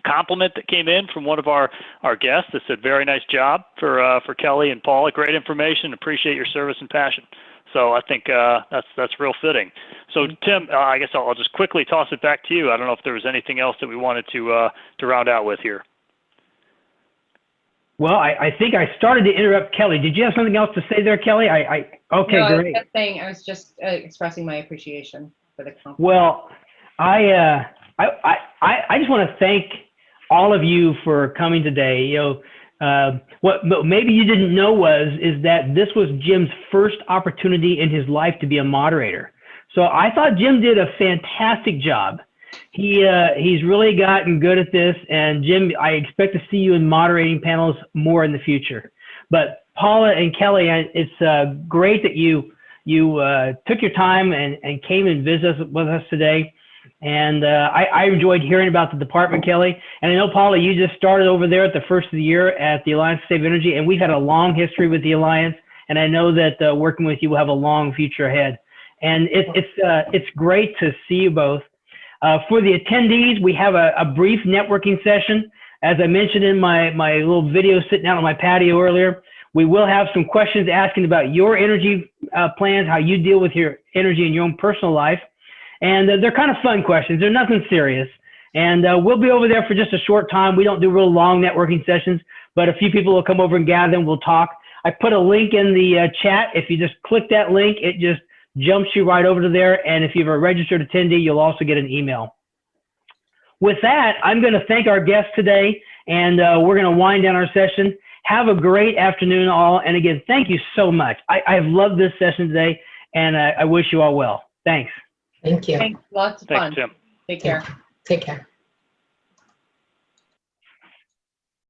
compliment that came in from one of our guests that said, "Very nice job for Kelly and Paula. Great information. Appreciate your service and passion." So I think that's real fitting. So Tim, I guess I'll just quickly toss it back to you. I don't know if there was anything else that we wanted to round out with here. Well, I think I started to interrupt Kelly. Did you have something else to say there, Kelly? Okay, no, great. I was just expressing my appreciation for the compliment. Well, I just want to thank all of you for coming today. You know, what maybe you didn't know is that this was Jim's first opportunity in his life to be a moderator. So I thought Jim did a fantastic job. He's really gotten good at this, and Jim, I expect to see you in moderating panels more in the future. But Paula and Kelly, it's great that you took your time and came and visited with us today. And I enjoyed hearing about the department, Kelly. And I know, Paula, you just started over there at the first of the year at the Alliance to Save Energy, and we've had a long history with the Alliance. And I know that working with you will have a long future ahead. And it's great to see you both. For the attendees, we have a brief networking session. As I mentioned in my little video sitting out on my patio earlier, we will have some questions asking about your energy plans, how you deal with your energy in your own personal life. And they're kind of fun questions. They're nothing serious. And we'll be over there for just a short time. We don't do real long networking sessions, but a few people will come over and gather and we'll talk. I put a link in the chat. If you just click that link, it just jumps you right over to there. And if you're a registered attendee, you'll also get an email. With that, I'm going to thank our guests today, and we're going to wind down our session. Have a great afternoon, all. And again, thank you so much. I've loved this session today, and I wish you all well. Thanks. Thank you. Thanks. Lots of Thanks, fun. Tim. Take care. Take care.